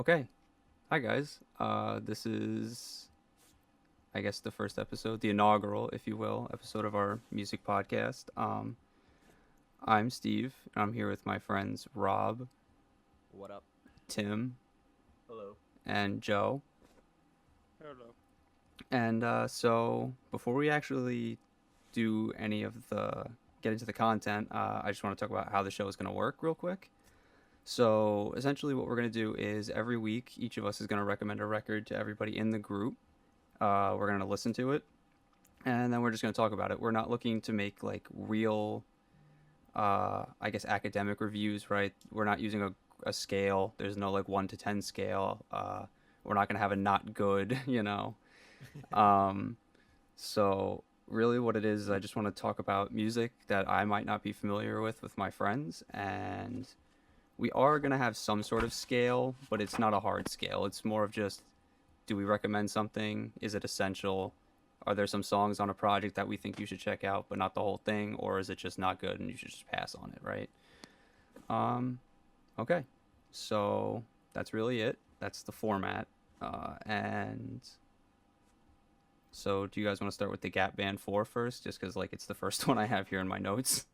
Okay. Hi, guys. This is, I guess, the first episode, the inaugural, if you will, episode of our music podcast. I'm Steve, and I'm here with my friends Rob, What up? Tim, Hello. and Joe. Hello. And so, before we actually do any of the get into the content, I just want to talk about how the show is going to work real quick. So, essentially, what we're going to do is every week, each of us is going to recommend a record to everybody in the group. We're going to listen to it, and then we're just going to talk about it. We're not looking to make like real, I guess, academic reviews, right? We're not using a scale. There's no like 1 to 10 scale. We're not going to have a not good, you know. Um, so really, what it is, I just want to talk about music that I might not be familiar with my friends, and we are going to have some sort of scale, but it's not a hard scale. It's more of just, do we recommend something? Is it essential? Are there some songs on a project that we think you should check out, but not the whole thing, or is it just not good and you should just pass on it, right? Um, okay, so that's really it. That's the format. And so, do you guys want to start with the Gap Band 4 first, just because like it's the first one I have here in my notes?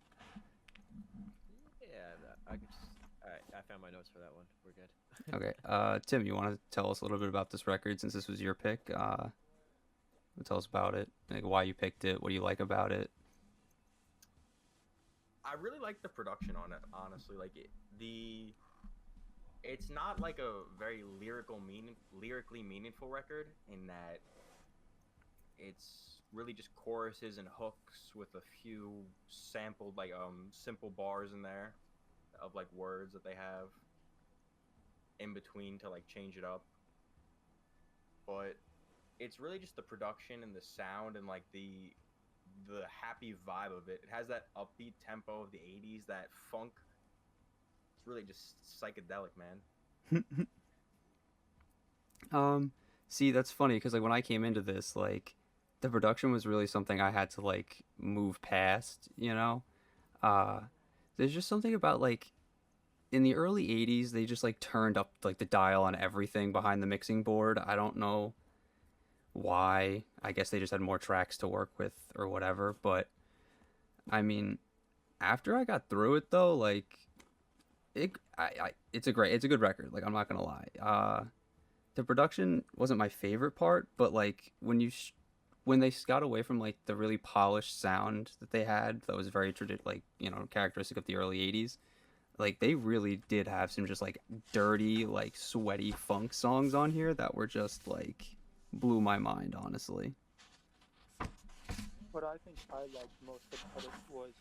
Yeah, I could just. All right, I found my notes for that one. We're good. Okay, Tim, you want to tell us a little bit about this record since this was your pick? Tell us about it, like why you picked it, what do you like about it? I really like the production on it, honestly. It's not like a very lyrically meaningful record in that it's really just choruses and hooks with a few sampled simple bars in there of like words that they have in between to like change it up. But it's really just the production and the sound and like the happy vibe of it. It has that upbeat tempo of the 80s, that funk. It's really just psychedelic, man. Um, See, that's funny because like when I came into this, like the production was really something I had to like move past, you know? Uh, there's just something about like in the early 80s they just like turned up like the dial on everything behind the mixing board. I don't know why. I guess they just had more tracks to work with or whatever, but I mean, after I got through it though, like it's a good record. Like I'm not gonna lie. The production wasn't my favorite part, but like when they got away from like the really polished sound that they had, that was very like characteristic of the early '80s. Like they really did have some just like dirty, like sweaty funk songs on here that were just like blew my mind, honestly. What I think I liked most about it was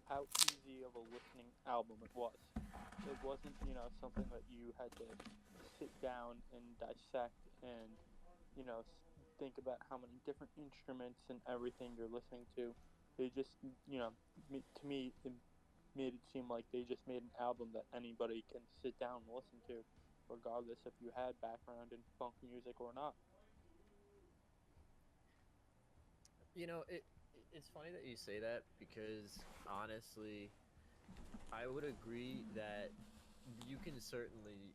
how easy of a listening album it was. It wasn't, something that you had to sit down and dissect and, think about how many different instruments and everything you're listening to. They just, to me, it made it seem like they just made an album that anybody can sit down and listen to, regardless if you had background in funk music or not. It's funny that you say that because honestly, I would agree that you can certainly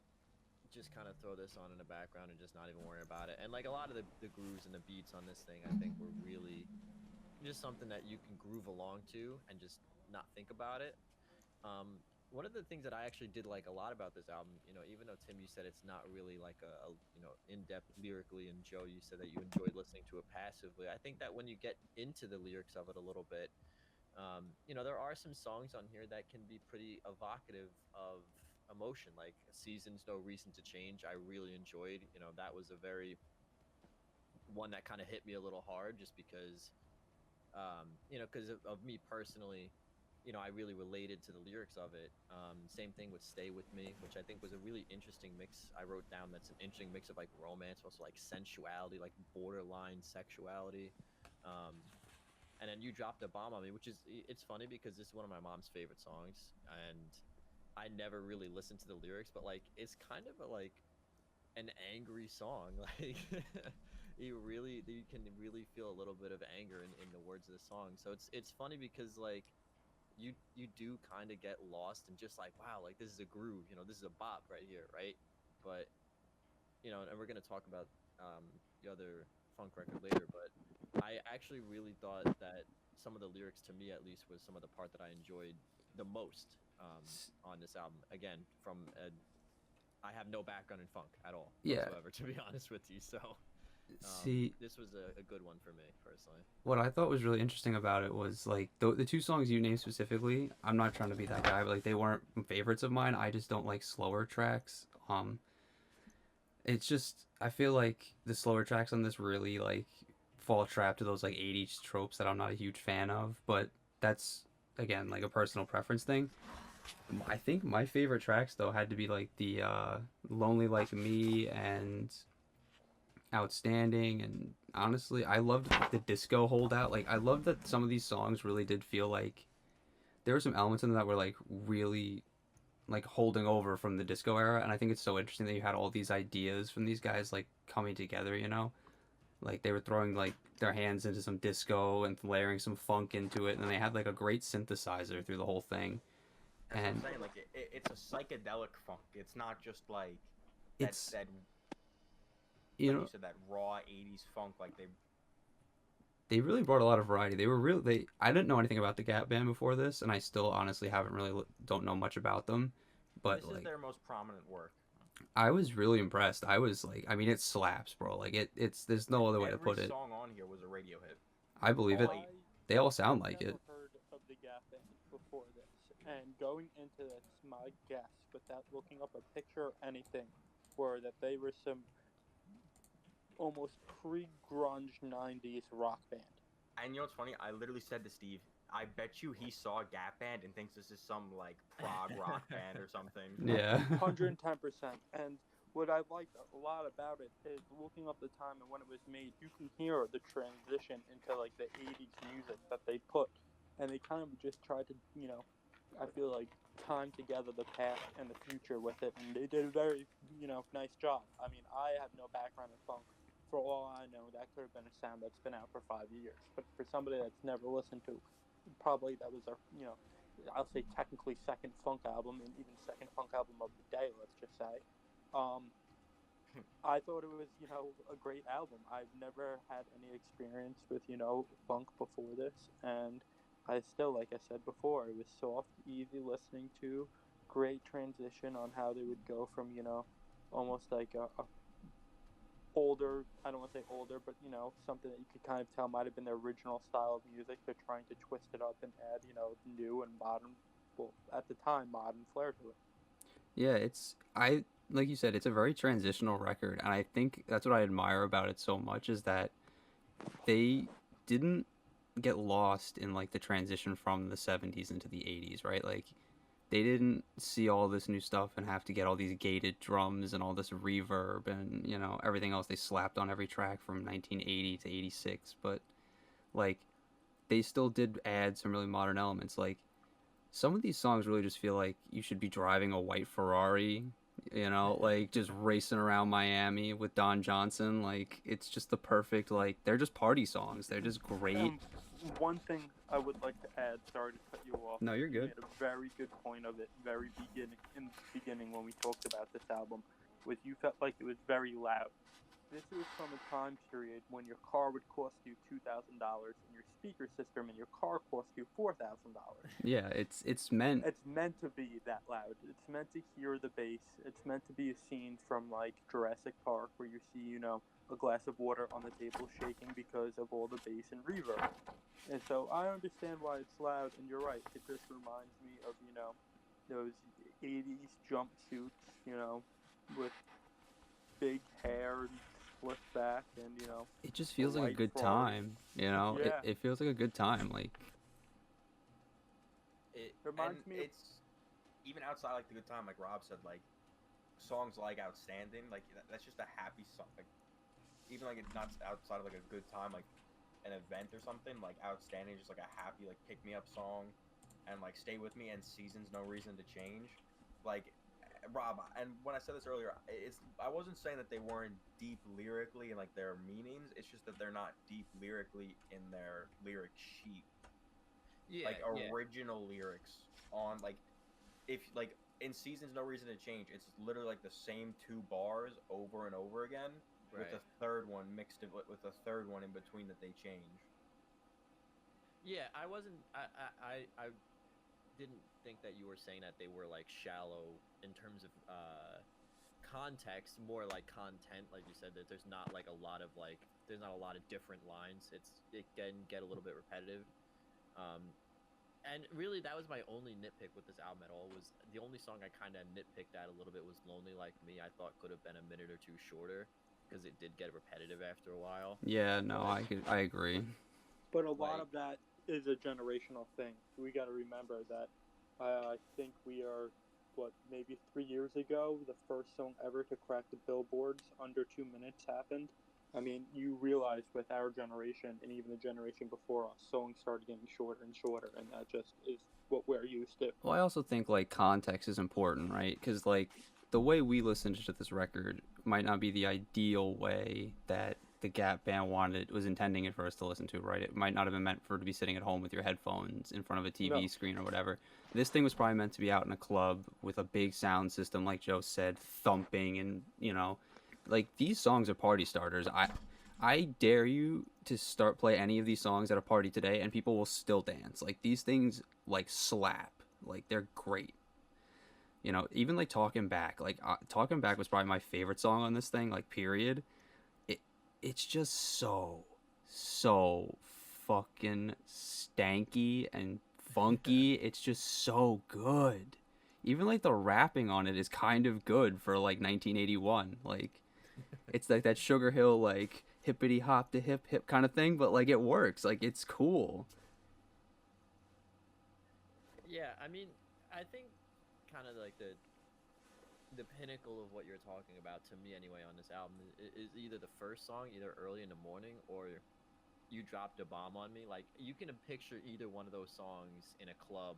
just kind of throw this on in the background and just not even worry about it. And like a lot of the grooves and the beats on this thing, I think were really just something that you can groove along to and just not think about it. One of the things that I actually did like a lot about this album, even though Tim, you said it's not really like a in-depth lyrically, and Joe, you said that you enjoyed listening to it passively. I think that when you get into the lyrics of it a little bit, there are some songs on here that can be pretty evocative of emotion, like "Seasons, No Reason to Change." I really enjoyed. That was a very one that kind of hit me a little hard, just because because of me personally, I really related to the lyrics of it. Same thing with Stay With Me, which I think was a really interesting mix. I wrote down that's an interesting mix of like romance, also like sensuality, like borderline sexuality. Um, and then You Dropped a Bomb on Me, which it's funny because this is one of my mom's favorite songs, and I never really listened to the lyrics, but like it's kind of like an angry song. Like you can really feel a little bit of anger in the words of the song. So it's funny because like you do kind of get lost and just like, wow, like this is a groove, this is a bop right here, right? But and we're gonna talk about the other funk record later, but I actually really thought that some of the lyrics, to me at least, was some of the part that I enjoyed the most on this album. Again, I have no background in funk at all Yeah. whatsoever, to be honest with you. So See, this was a good one for me personally. what I thought was really interesting about it was like the two songs you named specifically. I'm not trying to be that guy, but like they weren't favorites of mine. I just don't like slower tracks. It's just I feel like the slower tracks on this really like fall trap to those like 80s tropes that I'm not a huge fan of. But that's again like a personal preference thing. I think my favorite tracks though had to be like the "Lonely Like Me" and "Outstanding," and honestly, I loved the disco holdout. Like I love that some of these songs really did feel like there were some elements in them that were like really like holding over from the disco era, and I think it's so interesting that you had all these ideas from these guys like coming together. Like they were throwing like their hands into some disco and layering some funk into it, and then they had like a great synthesizer through the whole thing. That's what I'm And saying. Like it's a psychedelic funk. It's not just like it's that you like know you said, that raw '80s funk. Like they really brought a lot of variety. They were really they I didn't know anything about the Gap Band before this, and I still honestly haven't really don't know much about them. But this is like their most prominent work. I was really impressed. I was like, I mean, it slaps, bro. Like it's there's no other way to Every put it. song on here was a radio hit. I believe it. All 8. They all sound I've like it. never heard of the Gap Band before this, and going into this, my guess, without looking up a picture or anything, were that they were some almost pre-grunge '90s rock band. And you know what's funny? I literally said to Steve, I bet you he saw Gap Band and thinks this is some like prog rock band or something. Yeah. 110%. And what I liked a lot about it is looking up the time and when it was made, you can hear the transition into like the 80s music that they put. And they kind of just tried to, I feel like time together the past and the future with it. And they did a very, nice job. I mean, I have no background in funk. For all I know, that could have been a sound that's been out for 5 years. But for somebody that's never listened to, probably that was their, I'll say technically second funk album and even second funk album of the day, let's just say. I thought it was, a great album. I've never had any experience with, funk before this, and I still, like I said before, it was soft, easy listening to, great transition on how they would go from, almost like a older, I don't want to say older, but something that you could kind of tell might have been their original style of music. They're trying to twist it up and add, new and modern, well, at the time, modern flair to it. Yeah, I like you said, it's a very transitional record, and I think that's what I admire about it so much is that they didn't get lost in like the transition from the 70s into the 80s, right? Like they didn't see all this new stuff and have to get all these gated drums and all this reverb and everything else they slapped on every track from 1980 to 86, but like they still did add some really modern elements. Like some of these songs really just feel like you should be driving a white Ferrari, like just racing around Miami with Don Johnson. Like it's just the perfect, like they're just party songs. They're just great. One thing I would like to add, sorry to cut you off. No, you're You good. made a very good point of it, in the beginning when we talked about this album, was you felt like it was very loud. This is from a time period when your car would cost you $2,000 and your speaker system in your car cost you $4,000. Yeah, it's meant. It's meant to be that loud. It's meant to hear the bass. It's meant to be a scene from like Jurassic Park where you see, a glass of water on the table shaking because of all the bass and reverb. And so I understand why it's loud, and you're right. It just reminds me of, those 80s jumpsuits, with big hair and split back and, It just feels like a white good Ferrari. time. Yeah. It feels like a good time. Like It Reminds and me of- it's even outside like the good time, like Rob said, like songs like Outstanding, like that's just a happy song. Like even like it's not outside of like a good time, like an event or something. Like Outstanding is just like a happy like pick me up song, and like Stay With Me and Seasons No Reason to Change. Like Rob, and when I said this earlier, I wasn't saying that they weren't deep lyrically and like their meanings. It's just that they're not deep lyrically in their lyric sheet. Yeah, Like original lyrics on like if like in Seasons No Reason to Change, it's literally like the same 2 bars over and over again, with Right. a third one mixed in, with a third one in between that they change. Yeah, I wasn't. I didn't think that you were saying that they were like shallow in terms of context, more like content. Like you said, that there's not like a lot of like there's not a lot of different lines. It can get a little bit repetitive. Um, and really, that was my only nitpick with this album at all. Was the only song I kind of nitpicked at a little bit was "Lonely Like Me." I thought could have been a minute or two shorter because it did get repetitive after a while. Yeah, no, But I agree. But a lot like, of that is a generational thing. We got to remember that I think we are, what, maybe 3 years ago, the first song ever to crack the billboards under 2 minutes happened. I mean, you realize with our generation and even the generation before us, songs started getting shorter and shorter, and that just is what we're used to. Well, I also think like context is important, right? Because like the way we listened to this record might not be the ideal way that the Gap Band wanted was intending it for us to listen to, right? It might not have been meant for to be sitting at home with your headphones in front of a TV No. screen or whatever. This thing was probably meant to be out in a club with a big sound system, like Joe said, thumping, and like these songs are party starters. I dare you to start play any of these songs at a party today, and people will still dance. Like these things like slap. Like they're great. Even like Talking Back was probably my favorite song on this thing. Like period. It's just so fucking stanky and funky. It's just so good. Even like the rapping on it is kind of good for like 1981. Like it's like that Sugar Hill like hippity hop to hip hip kind of thing, but like it works. Like it's cool. yeah, I mean, I think kind of like the pinnacle of what you're talking about to me anyway on this album is either the first song, either Early in the Morning, or You Dropped a Bomb on Me. Like you can picture either one of those songs in a club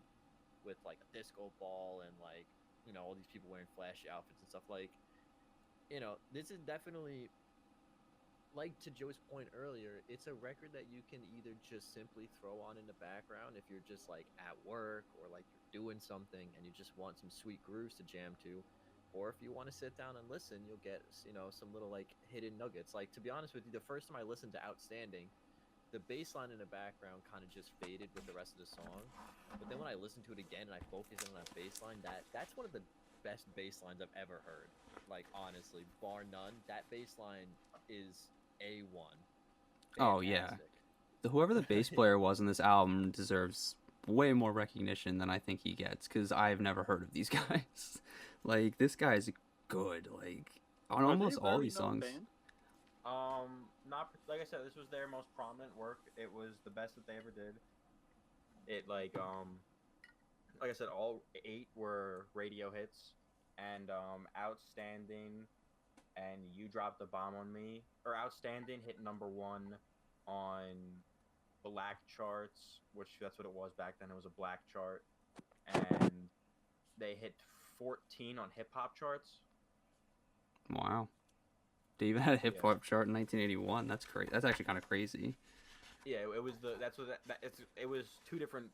with like a disco ball and like all these people wearing flashy outfits and stuff. Like this is definitely, like to Joe's point earlier, it's a record that you can either just simply throw on in the background if you're just like at work or like you're doing something and you just want some sweet grooves to jam to, or if you want to sit down and listen, you'll get some little like hidden nuggets. Like to be honest with you, the first time I listened to Outstanding, the bass line in the background kind of just faded with the rest of the song. But then when I listened to it again and I focused on that bass line, that's one of the best bass lines I've ever heard. Like honestly, bar none, that bass line is A1. Oh yeah. Fantastic. Whoever the bass player was in this album deserves way more recognition than I think he gets because I've never heard of these guys. Like this guy's good. Like on Are they almost a all very these known songs. band? Not like I said, this was their most prominent work. It was the best that they ever did. It like I said, all 8 were radio hits, and Outstanding and You Dropped the Bomb on Me, or Outstanding hit #1 on black charts, which that's what it was back then. It was a black chart, and they hit 14 on hip hop charts. Wow. They even had a hip Yeah. hop chart in 1981. That's crazy. That's actually kind of crazy. Yeah, it was it was 2 different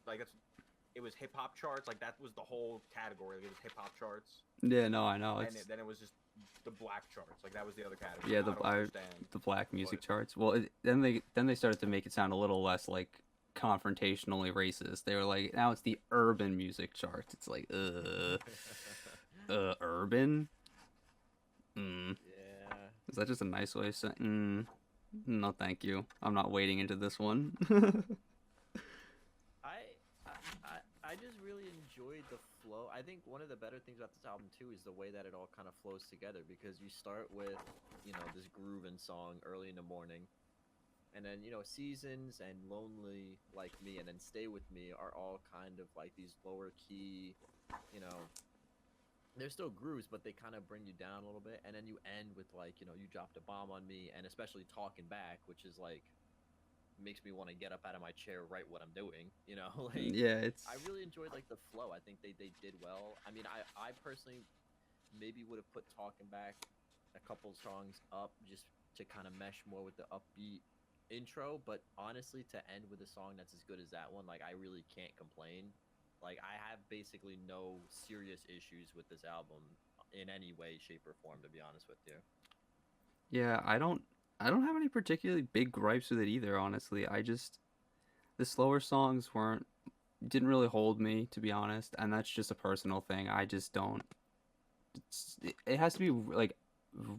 it was hip hop charts, like that was the whole category. Like, it was hip hop charts, Yeah, no, I know. and then it was just the black charts, like that was the other category. Yeah, I don't understand. the black music But- charts. Well, then they started to make it sound a little less like confrontationally racist. They were like, now it's the urban music charts. It's like, urban. Yeah. Is that just a nice way of saying? No, thank you. I'm not wading into this one. I just really enjoyed the flow. I think one of the better things about this album too is the way that it all kind of flows together, because you start with this grooving song Early in the Morning, and then Seasons and Lonely Like Me and then Stay With Me are all kind of like these lower key, they're still grooves, but they kind of bring you down a little bit. And then you end with like You Dropped a Bomb on Me, and especially Talking Back, which is like makes me want to get up out of my chair, write what I'm doing. Like Yeah, it's. I really enjoyed like the flow. I think they did well. I mean, I personally maybe would have put Talking Back a couple songs up just to kind of mesh more with the upbeat intro, but honestly, to end with a song that's as good as that one, like I really can't complain. Like I have basically no serious issues with this album in any way, shape, or form. To be honest with you. Yeah, I don't have any particularly big gripes with it either, honestly. I just the slower songs weren't didn't really hold me, to be honest, and that's just a personal thing. I just don't it has to be like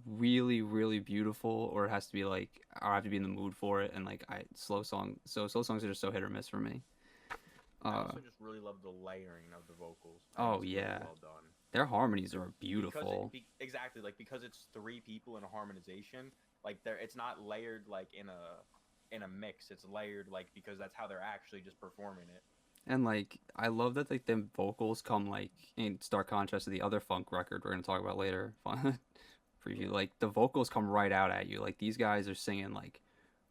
really really beautiful, or it has to be like I have to be in the mood for it, and like I slow songs are just so hit or miss for me. I uh also just really love the layering of the vocals. I think oh it's really yeah, well done. their harmonies are Because beautiful. exactly, like, because it's three people in a harmonization, like it's not layered like in a mix. It's layered like because that's how they're actually just performing it. And like I love that like the vocals come like in stark contrast to the other funk record we're gonna talk about later. Preview, Yeah. like the vocals come right out at you. Like these guys are singing like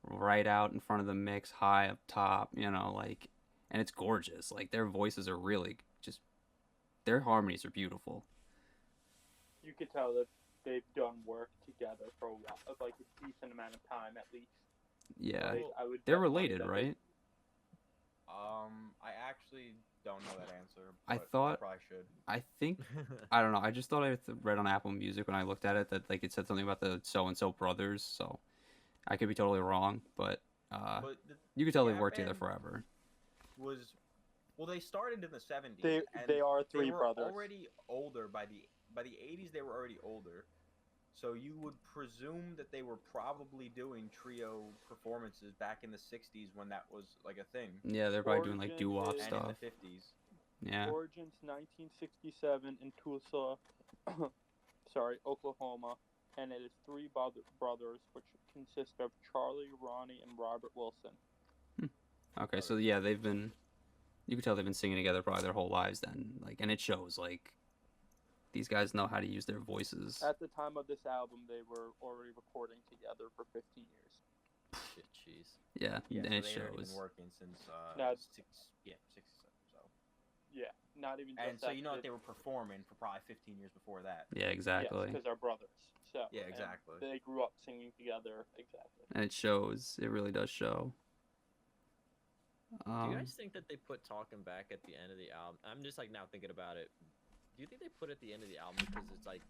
right out in front of the mix, high up top, like, and it's gorgeous. Like their voices are really just their harmonies are beautiful. You could tell that they've done work together for a while, of like a decent amount of time at least. Yeah, Like, I would they're bet money related, that right? I actually don't know that answer, I but I thought probably should. I think I don't know. I just thought I read on Apple Music when I looked at it that like it said something about the so and so brothers. So I could be totally wrong, but But you could tell they've that worked together band forever. was well, they started in the 70s, and They are they three were brothers. already older by the 80s. They were already older, so you would presume that they were probably doing trio performances back in the 60s when that was like a thing, Yeah, they're probably doing like Origin doo-wop is- and in stuff. the 50s. Yeah. Origins 1967 in Tulsa, sorry, Oklahoma, and it is three brothers, which consist of Charlie, Ronnie, and Robert Wilson. Okay, so yeah, you could tell they've been singing together probably their whole lives then. Like, and it shows like these guys know how to use their voices. At the time of this album, they were already recording together for 15 years. Shit, jeez. Yeah, Yeah, and so it they had been shows. working since Now- 67. So, Yeah, not even just and so that. you know that they were performing for probably 15 years before that. Yeah, exactly. because they're brothers. So Yeah, and exactly. They grew up singing together. Exactly. And it shows. It really does show. Do you guys think that they put "Talking Back" at the end of the album? I'm just like now thinking about it. Do you think they put it at the end of the album because it's like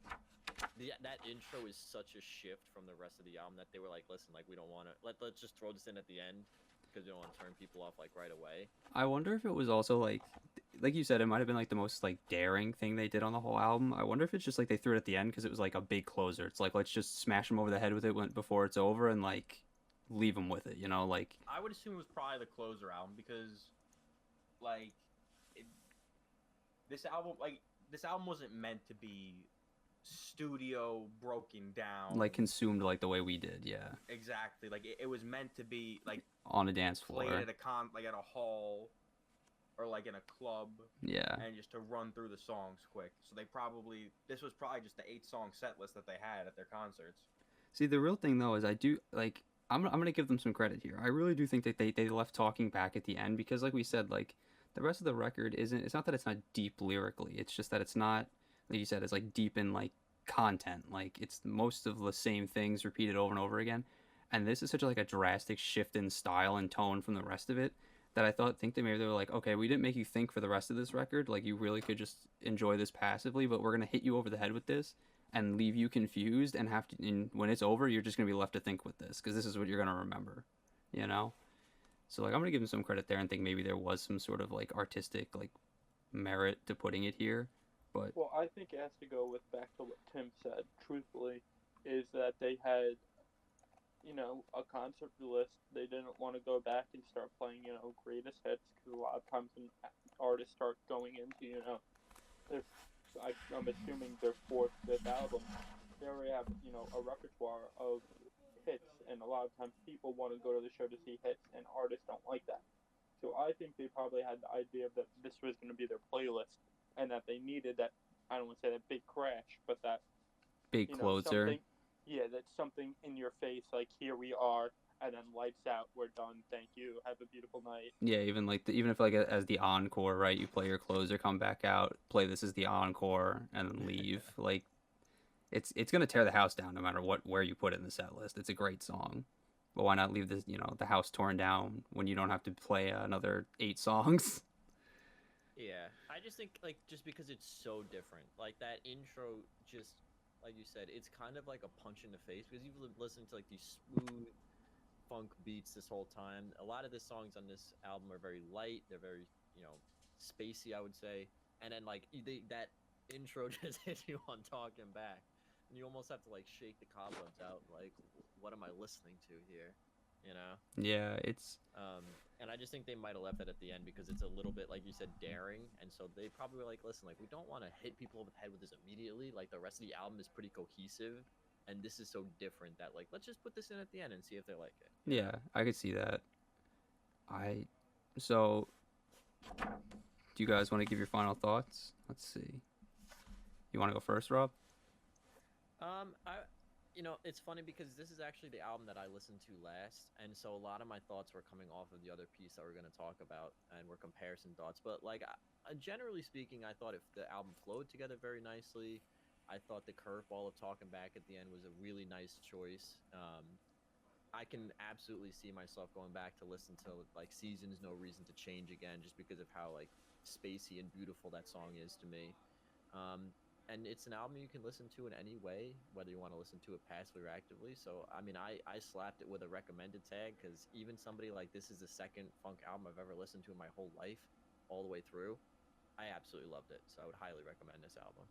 that intro is such a shift from the rest of the album that they were like, listen, like we don't want to let's just throw this in at the end because we don't want to turn people off like right away. I wonder if it was also like you said, it might have been like the most like daring thing they did on the whole album. I wonder if it's just like they threw it at the end because it was like a big closer. It's like let's just smash them over the head with it before it's over and like leave them with it, like. I would assume it was probably the closer album because, like, this album wasn't meant to be studio broken down, Like consumed like the way we did, yeah. exactly. Like it was meant to be like On a dance floor. played at like at a hall or like in a club, Yeah. and just to run through the songs quick. So this was probably just the 8-song set list that they had at their concerts. See, the real thing though is I do like I'm gonna give them some credit here. I really do think that they left Talking Back at the end because, like we said, like the rest of the record isn't. It's not that it's not deep lyrically. It's just that it's not, like you said, it's like deep in like content. Like it's most of the same things repeated over and over again. And this is such like a drastic shift in style and tone from the rest of it that I think that maybe they were like, okay, we didn't make you think for the rest of this record. Like you really could just enjoy this passively, but we're gonna hit you over the head with this and leave you confused and have to. And when it's over, you're just gonna be left to think with this because this is what you're gonna remember, So like I'm gonna give them some credit there and think maybe there was some sort of like artistic like merit to putting it here, but Well, I think it has to go with back to what Tim said. Truthfully, is that they had, a concert list. They didn't want to go back and start playing, greatest hits because a lot of times when artists start going into, I'm assuming their fourth, fifth album, they already have, a repertoire of hits, and a lot of times people want to go to the show to see hits, and artists don't like that. So I think they probably had the idea that this was going to be their playlist, and that they needed that. I don't want to say that big crash, but that big closer. That's something in your face, like here we are, and then lights out, we're done, thank you, have a beautiful night. Yeah, even if like as the encore, right? You play your closer, come back out, play this as the encore, and then leave. Like, it's gonna tear the house down no matter where you put it in the set list. It's a great song, but why not leave the house torn down when you don't have to play another 8 songs? Yeah, I just think like just because it's so different, like that intro, just like you said, it's kind of like a punch in the face because you've listened to like these smooth funk beats this whole time. A lot of the songs on this album are very light. They're very, spacey, I would say. And then like that intro just hits you on talking back, and you almost have to like shake the cobwebs out. Like, what am I listening to here? You know. Yeah, it's And I just think they might have left it at the end because it's a little bit, like you said, daring. And so they probably were like, listen, like, we don't want to hit people over the head with this immediately. Like, the rest of the album is pretty cohesive. And this is so different that, like, let's just put this in at the end and see if they like it. yeah, I could see that. I so do you guys want to give your final thoughts? Let's see. You want to go first, Rob? It's funny because this is actually the album that I listened to last, and so a lot of my thoughts were coming off of the other piece that we're going to talk about, and were comparison thoughts. But like, generally speaking, I thought if the album flowed together very nicely. I thought the curveball of talking back at the end was a really nice choice. I can absolutely see myself going back to listen to like Seasons, No Reason to Change again, just because of how like spacey and beautiful that song is to me. And it's an album you can listen to in any way, whether you want to listen to it passively or actively. So, I mean, I slapped it with a recommended tag because even somebody like this is the second funk album I've ever listened to in my whole life, all the way through. I absolutely loved it. So I would highly recommend this album.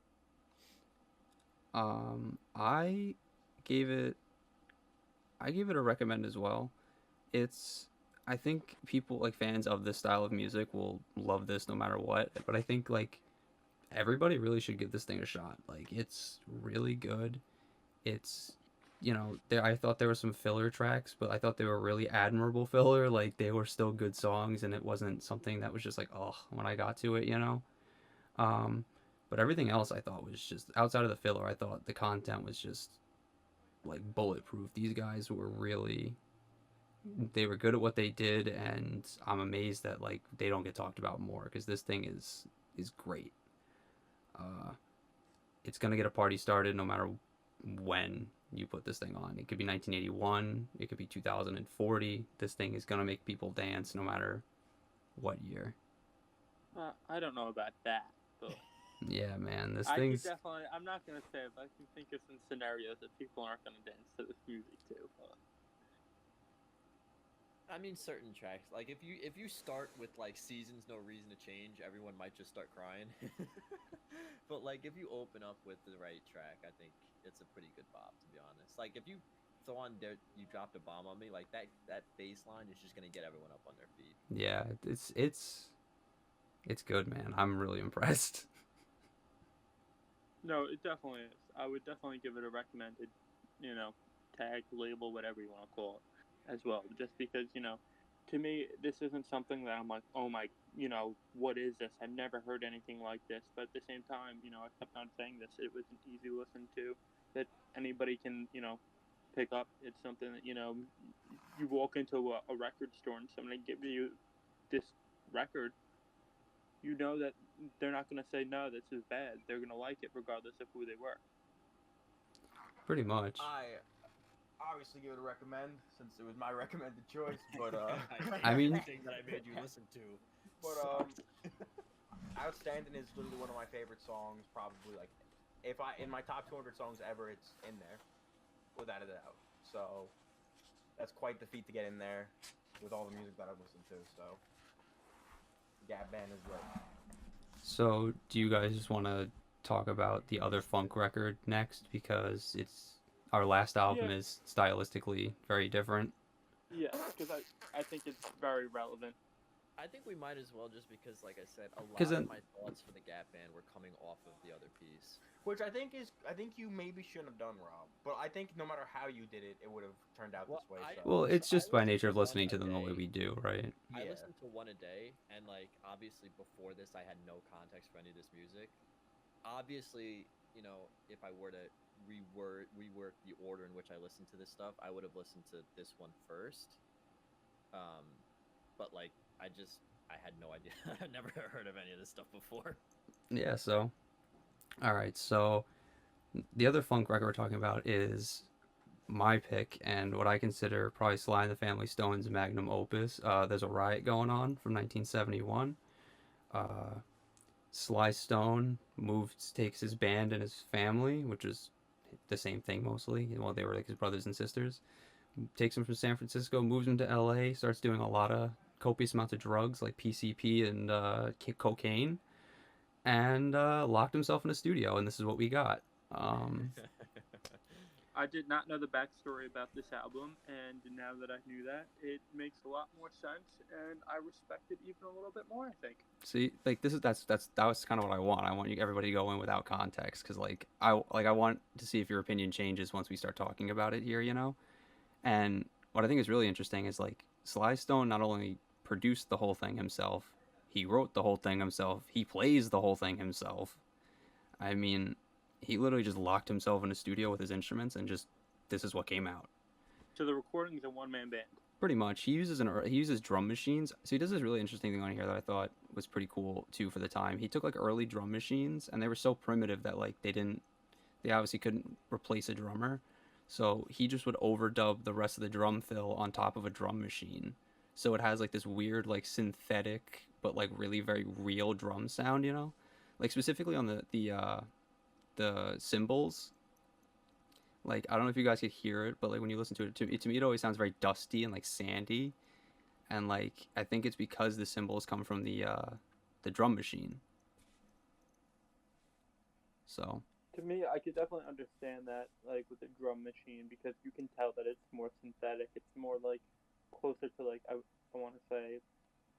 I gave it a recommend as well. It's I think people like fans of this style of music will love this no matter what, but I think like everybody really should give this thing a shot. Like it's really good. It's I thought there were some filler tracks, but I thought they were really admirable filler. Like they were still good songs, and it wasn't something that was just like, oh, when I got to it. Um, but everything else I thought was just outside of the filler. I thought the content was just like bulletproof. These guys were really they were good at what they did, and I'm amazed that like they don't get talked about more because this thing is great. Uh, it's gonna get a party started no matter when you put this thing on. It could be 1981, it could be 2040. This thing is gonna make people dance no matter what year. I don't know about that, but Yeah, man, this I could thing's definitely. I'm not gonna say it, but I can think of some scenarios that people aren't gonna dance to this music too. I mean, certain tracks. Like if you start with like Seasons, No Reason to Change, everyone might just start crying. But like if you open up with the right track, I think it's a pretty good bop, to be honest. Like if you throw on there, You Dropped a Bomb on Me, like that bass line is just gonna get everyone up on their feet. yeah, it's good, man. I'm really impressed. No, it definitely is. I would definitely give it a recommended, tag, label, whatever you want to call it, as well. Just because, to me, this isn't something that I'm like, oh my, what is this? I've never heard anything like this. But at the same time, I kept on saying this. It was an easy listen to that anybody can, pick up. It's something that, you walk into a record store and somebody gives you this record, you know that they're not going to say no, this is bad. They're going to like it regardless of who they were. Pretty much. I obviously give it a recommend since it was my recommended choice, but I mean- everything that I made you listen to. but sucked. Outstanding is literally one of my favorite songs. Probably like if I in my top 200 songs ever, it's in there without a doubt. So that's quite the feat to get in there with all the music that I've listened to. So Gap Band is great. So, do you guys just want to talk about the other funk record next because it's our last album Yeah. is stylistically very different. Yeah, because I think it's very relevant. I think we might as well, just because, like I said, a lot 'Cause of then- my thoughts for the Gap Band were coming off of the other piece. Which I think you maybe shouldn't have done, Rob. But I think no matter how you did it, it would have turned out Well, this way. I- So. Well, it's I just by listened nature of to one listening to a them the way day. we do, right? I Yeah. listened to one a day, and like obviously before this, I had no context for any of this music. Obviously, if I were to rework the order in which I listened to this stuff, I would have listened to this one first. But like I had no idea. I've never heard of any of this stuff before. Yeah, so all right, so the other funk record we're talking about is my pick and what I consider probably Sly and the Family Stone's magnum opus. There's a Riot going on from 1971. Sly Stone takes his band and his family, which is the same thing mostly. Well, they were like his brothers and sisters. Takes him from San Francisco, moves him to L.A., starts doing a lot of copious amounts of drugs like PCP and cocaine, and locked himself in a studio. And this is what we got. I did not know the backstory about this album, and now that I knew that, it makes a lot more sense, and I respect it even a little bit more, I think. See, like this is that was kind of what I want. I want everybody to go in without context because I want to see if your opinion changes once we start talking about it here, you know. And what I think is really interesting is like Sly Stone not only produced the whole thing himself, he wrote the whole thing himself, he plays the whole thing himself. I mean, he literally just locked himself in a studio with his instruments and just this is what came out. So the recording's a one-man band. Pretty much, he uses drum machines. So he does this really interesting thing on here that I thought was pretty cool too for the time. He took like early drum machines and they were so primitive that like they obviously couldn't replace a drummer. So he just would overdub the rest of the drum fill on top of a drum machine. So it has like this weird like synthetic but like really very real drum sound, you know? Like specifically on the cymbals. Like I don't know if you guys could hear it, but like when you listen to it, to me it always sounds very dusty and like sandy. And like I think it's because the cymbals come from the drum machine. So To me, I could definitely understand that, like with the drum machine, because you can tell that it's more synthetic. It's more like closer to like I want to say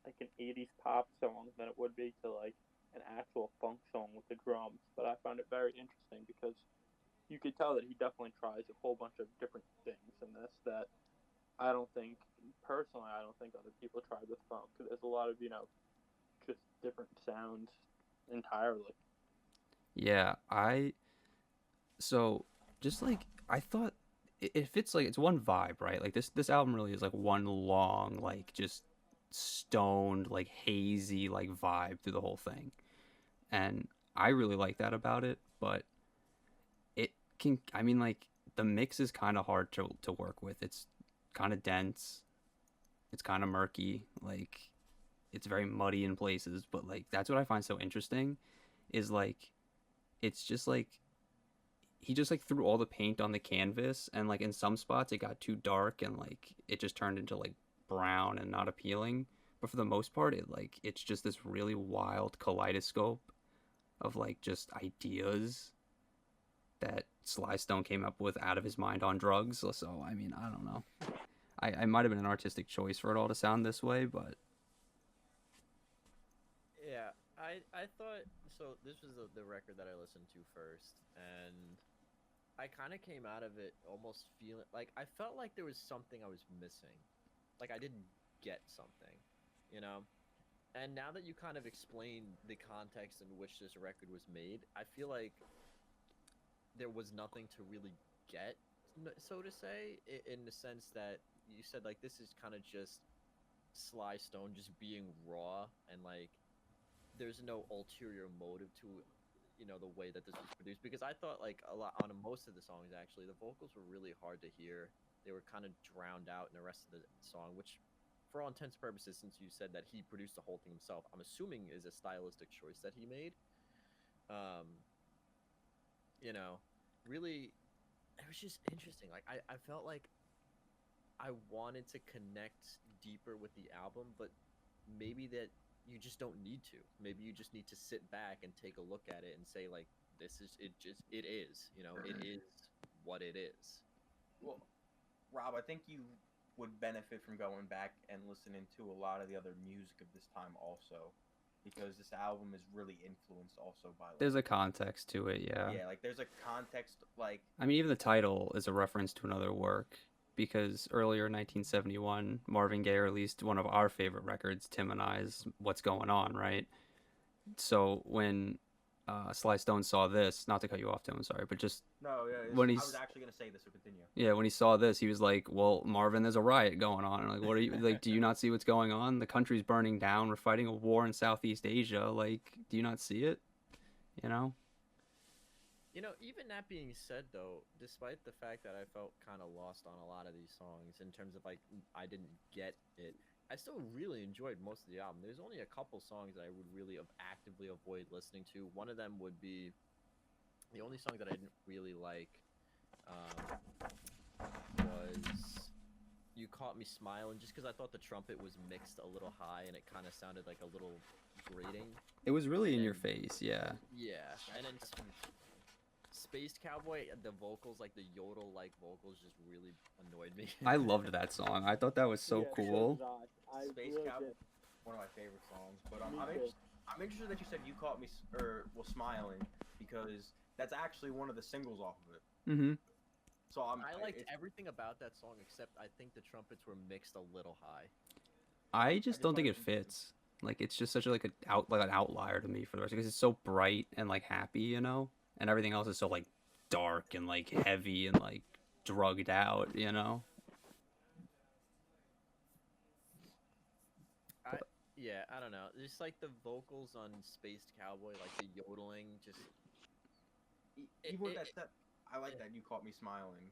like an '80s pop song than it would be to like an actual funk song with the drums. But I found it very interesting because you could tell that he definitely tries a whole bunch of different things in this that I don't think personally I don't think other people tried with funk. There's a lot of just different sounds entirely. yeah, so just like I thought it fits like it's one vibe, right? Like this album really is like one long like just stoned like hazy like vibe through the whole thing. And I really like that about it, but it can I mean like the mix is kind of hard to work with. It's kind of dense. It's kind of murky. Like it's very muddy in places, but like that's what I find so interesting is like it's just like he just like threw all the paint on the canvas and like in some spots it got too dark and like it just turned into like brown and not appealing, but for the most part it's just this really wild kaleidoscope of like just ideas that Sly Stone came up with out of his mind on drugs. So I mean I don't know, I might have been an artistic choice for it all to sound this way, but Yeah, I thought so. This was the record that I listened to first, and I kind of came out of it almost feeling like I felt like there was something I was missing, like I didn't get something, you know. And now that you kind of explained the context in which this record was made, I feel like there was nothing to really get, so to say, in the sense that you said like this is kind of just Sly Stone just being raw and like there's no ulterior motive to the way that this was produced, because I thought like a lot on most of the songs actually the vocals were really hard to hear. They were kind of drowned out in the rest of the song, which for all intents and purposes, since you said that he produced the whole thing himself, I'm assuming is a stylistic choice that he made. um Really, it was just interesting. Like I felt like I wanted to connect deeper with the album, but maybe that you just don't need to. Maybe you just need to sit back and take a look at it and say like, this is it. Just it is. It is what it is. Well, Rob, I think you would benefit from going back and listening to a lot of the other music of this time also, because this album is really influenced also by like, there's a context to it, yeah. yeah, like there's a context like I mean, even the title is a reference to another work because earlier in 1971, Marvin Gaye released one of our favorite records, Tim and I's What's Going On, right? So when Sly Stone saw this, not to cut you off, Tim, I'm sorry, but just no, yeah, when I he's was actually gonna say this, so continue. yeah, when he saw this, he was like, "Well, Marvin, there's a riot going on." And like, what are you like? Do you not see what's going on? The country's burning down. We're fighting a war in Southeast Asia. Like, do you not see it? You know? You know, even that being said, though, despite the fact that I felt kind of lost on a lot of these songs in terms of like I didn't get it, I still really enjoyed most of the album. There's only a couple songs that I would really actively avoid listening to. One of them would be the only song that I didn't really like was "You Caught Me Smiling," just because I thought the trumpet was mixed a little high and it kind of sounded like a little grating. It was really in And your then- face, yeah. Yeah, and then Spaced Cowboy, the vocals, like the yodel-like vocals, just really annoyed me. I loved that song. I thought that was so Yeah, cool. did I Space really Cowboy, did. one of my favorite songs. But Me I'm, too. I'm interested that you said "You Caught Me" smiling, because that's actually one of the singles off of it. Mm-hmm. So I liked it's- everything about that song except I think the trumpets were mixed a little high. I just just don't think wanted it to- fits. Like it's just such a, like an outlier to me for the rest because it's so bright and like happy, you know, and everything else is so like dark and like heavy and like drugged out, you know. Yeah, I don't know. Just like the vocals on Spaced Cowboy, like the yodeling, just even with it- that step, I like yeah. that "You Caught Me Smiling."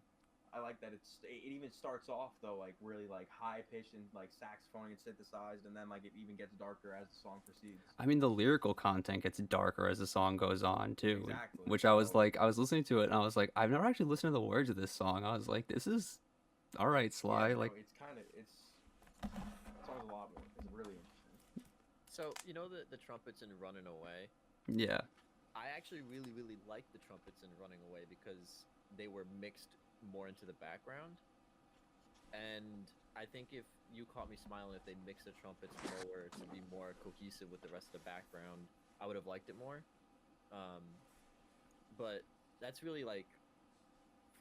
I like that it even starts off though like really like high pitched and like saxophone and synthesized, and then like it even gets darker as the song proceeds. I mean, the lyrical content gets darker as the song goes on too, Exactly. which I was So- like, I was listening to it and I was like, I've never actually listened to the words of this song. I was like, this is all right, Sly. Yeah, no, Like, it's kind of that song's a lot more. It's really interesting. so you know the trumpets in Running Away. yeah, I actually really liked the trumpets in Running Away because they were mixed more into the background. And I think if You Caught Me Smiling, if they mixed the trumpets lower to be more cohesive with the rest of the background, I would have liked it more. But that's really like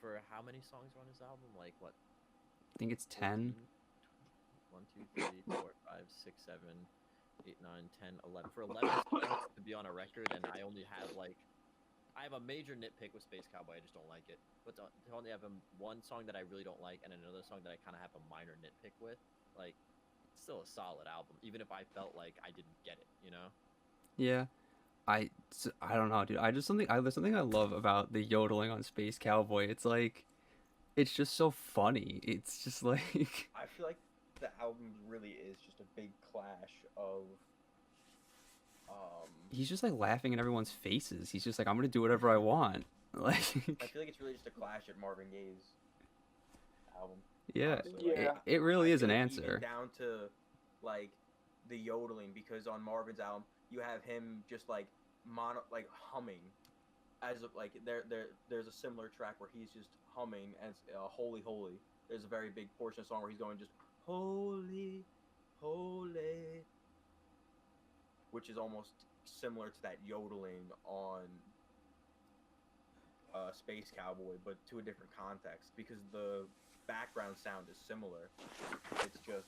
for how many songs are on this album? Like what? I think it's 10. 1, 2, 3, 4, 5, 6, 7, 8, 9, 10, 11. For 11 songs to be on a record, and I only have like, I have a major nitpick with Space Cowboy. I just don't like it. But to only have one song that I really don't like, and another song that I kind of have a minor nitpick with, like, it's still a solid album, even if I felt like I didn't get it. You know? Yeah, I don't know, dude. There's something I love about the yodeling on Space Cowboy. It's like, it's just so funny. It's just like, I feel like the album really is just a big clash of he's just like laughing in everyone's faces. He's just like, I'm gonna do whatever I want. Like, I feel like it's really just a clash at Marvin Gaye's album. yeah, honestly. Like, Yeah. it really I is an feel like answer. even down to like the yodeling, because on Marvin's album you have him just like humming as like there's a similar track where he's just humming as holy holy. There's a very big portion of the song where he's going just holy holy, which is almost similar to that yodeling on Space Cowboy, but to a different context because the background sound is similar. It's just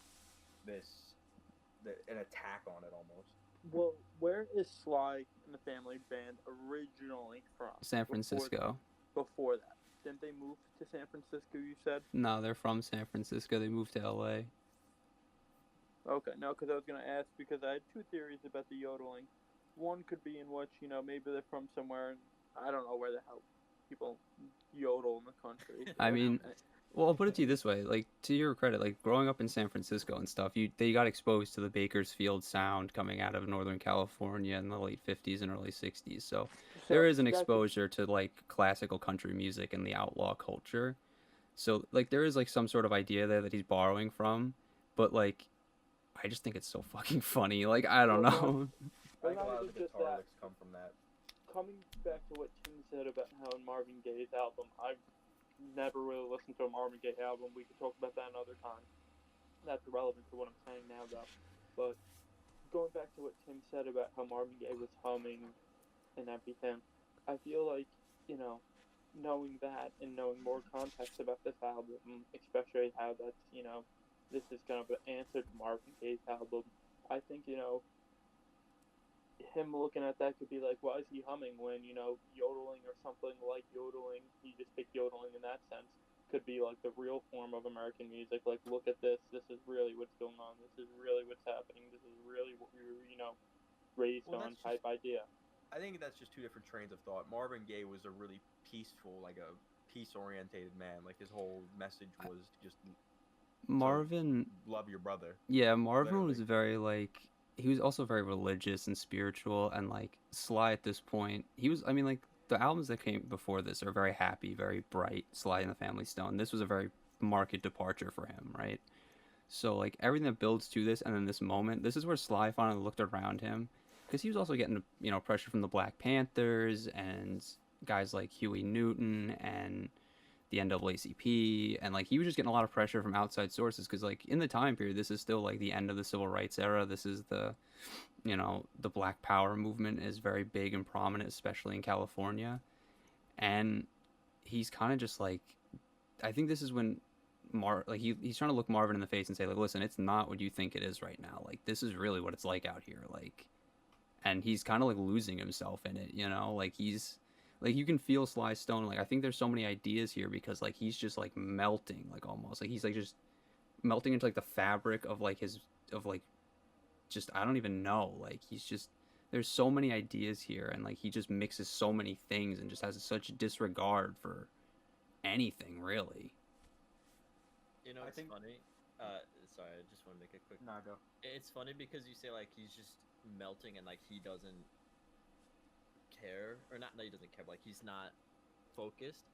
an attack on it almost. Well, where is Sly and the Family Band originally from? San Before- Francisco. Before that, didn't they move to San Francisco? You said. No, they're from San Francisco. They moved to LA. Okay, no, because I was gonna ask because I had two theories about the yodeling. One could be in which maybe they're from somewhere, and I don't know where the hell people yodel in the country. I mean, well, I'll put it to you this way: like, to your credit, like growing up in San Francisco and stuff, they got exposed to the Bakersfield sound coming out of Northern California in the late '50s and early '60s. So there is an that could- exposure to like classical country music and the outlaw culture. So like there is like some sort of idea there that he's borrowing from, but like I just think it's so fucking funny. Like I don't Well, know. I think a not lot of even the just guitar that. licks come from that. Coming back to what Tim said about how in Marvin Gaye's album, I've never really listened to a Marvin Gaye album. We could talk about that another time. That's irrelevant to what I'm saying now, though. But going back to what Tim said about how Marvin Gaye was humming and everything, I feel like, knowing that and knowing more context about this album, especially how that's, this is kind of an answer to Marvin Gaye's album, I think, him looking at that could be like, why is he humming when, yodeling or something like yodeling, he just picked yodeling in that sense, could be like the real form of American music. Like, look at this is really what's going on, this is really what's happening, this is really what we were, raised Well, on that's type idea. I think that's just two different trains of thought. Marvin Gaye was a really peaceful, like a peace-orientated man. Like his whole message was to just Marvin, love your brother. yeah, Marvin was Literally. very like he was also very religious and spiritual, and like Sly at this point, he was. I mean, like the albums that came before this are very happy, very bright. Sly and the Family Stone. This was a very marked departure for him, right? So like everything that builds to this, and then this moment, this is where Sly finally looked around him, because he was also getting pressure from the Black Panthers and guys like Huey Newton and the NAACP, and like he was just getting a lot of pressure from outside sources, because like in the time period, this is still like the end of the civil rights era. This is the Black Power movement is very big and prominent, especially in California, and he's kind of just like, I think this is when he's trying to look Marvin in the face and say like, listen, it's not what you think it is right now. Like this is really what it's like out here. Like, and he's kind of like losing himself in it. Like he's like you can feel Sly Stone. Like I think there's so many ideas here, because like he's just like melting, like almost like he's like just melting into like the fabric of like his of like just I don't even know. Like he's just there's so many ideas here, and like he just mixes so many things and just has such disregard for anything really. You know, I it's think- funny. Sorry, I just want to make a quick. Nah, go. It's funny because you say like he's just melting and like he doesn't care, or not that he doesn't care, but like he's not focused.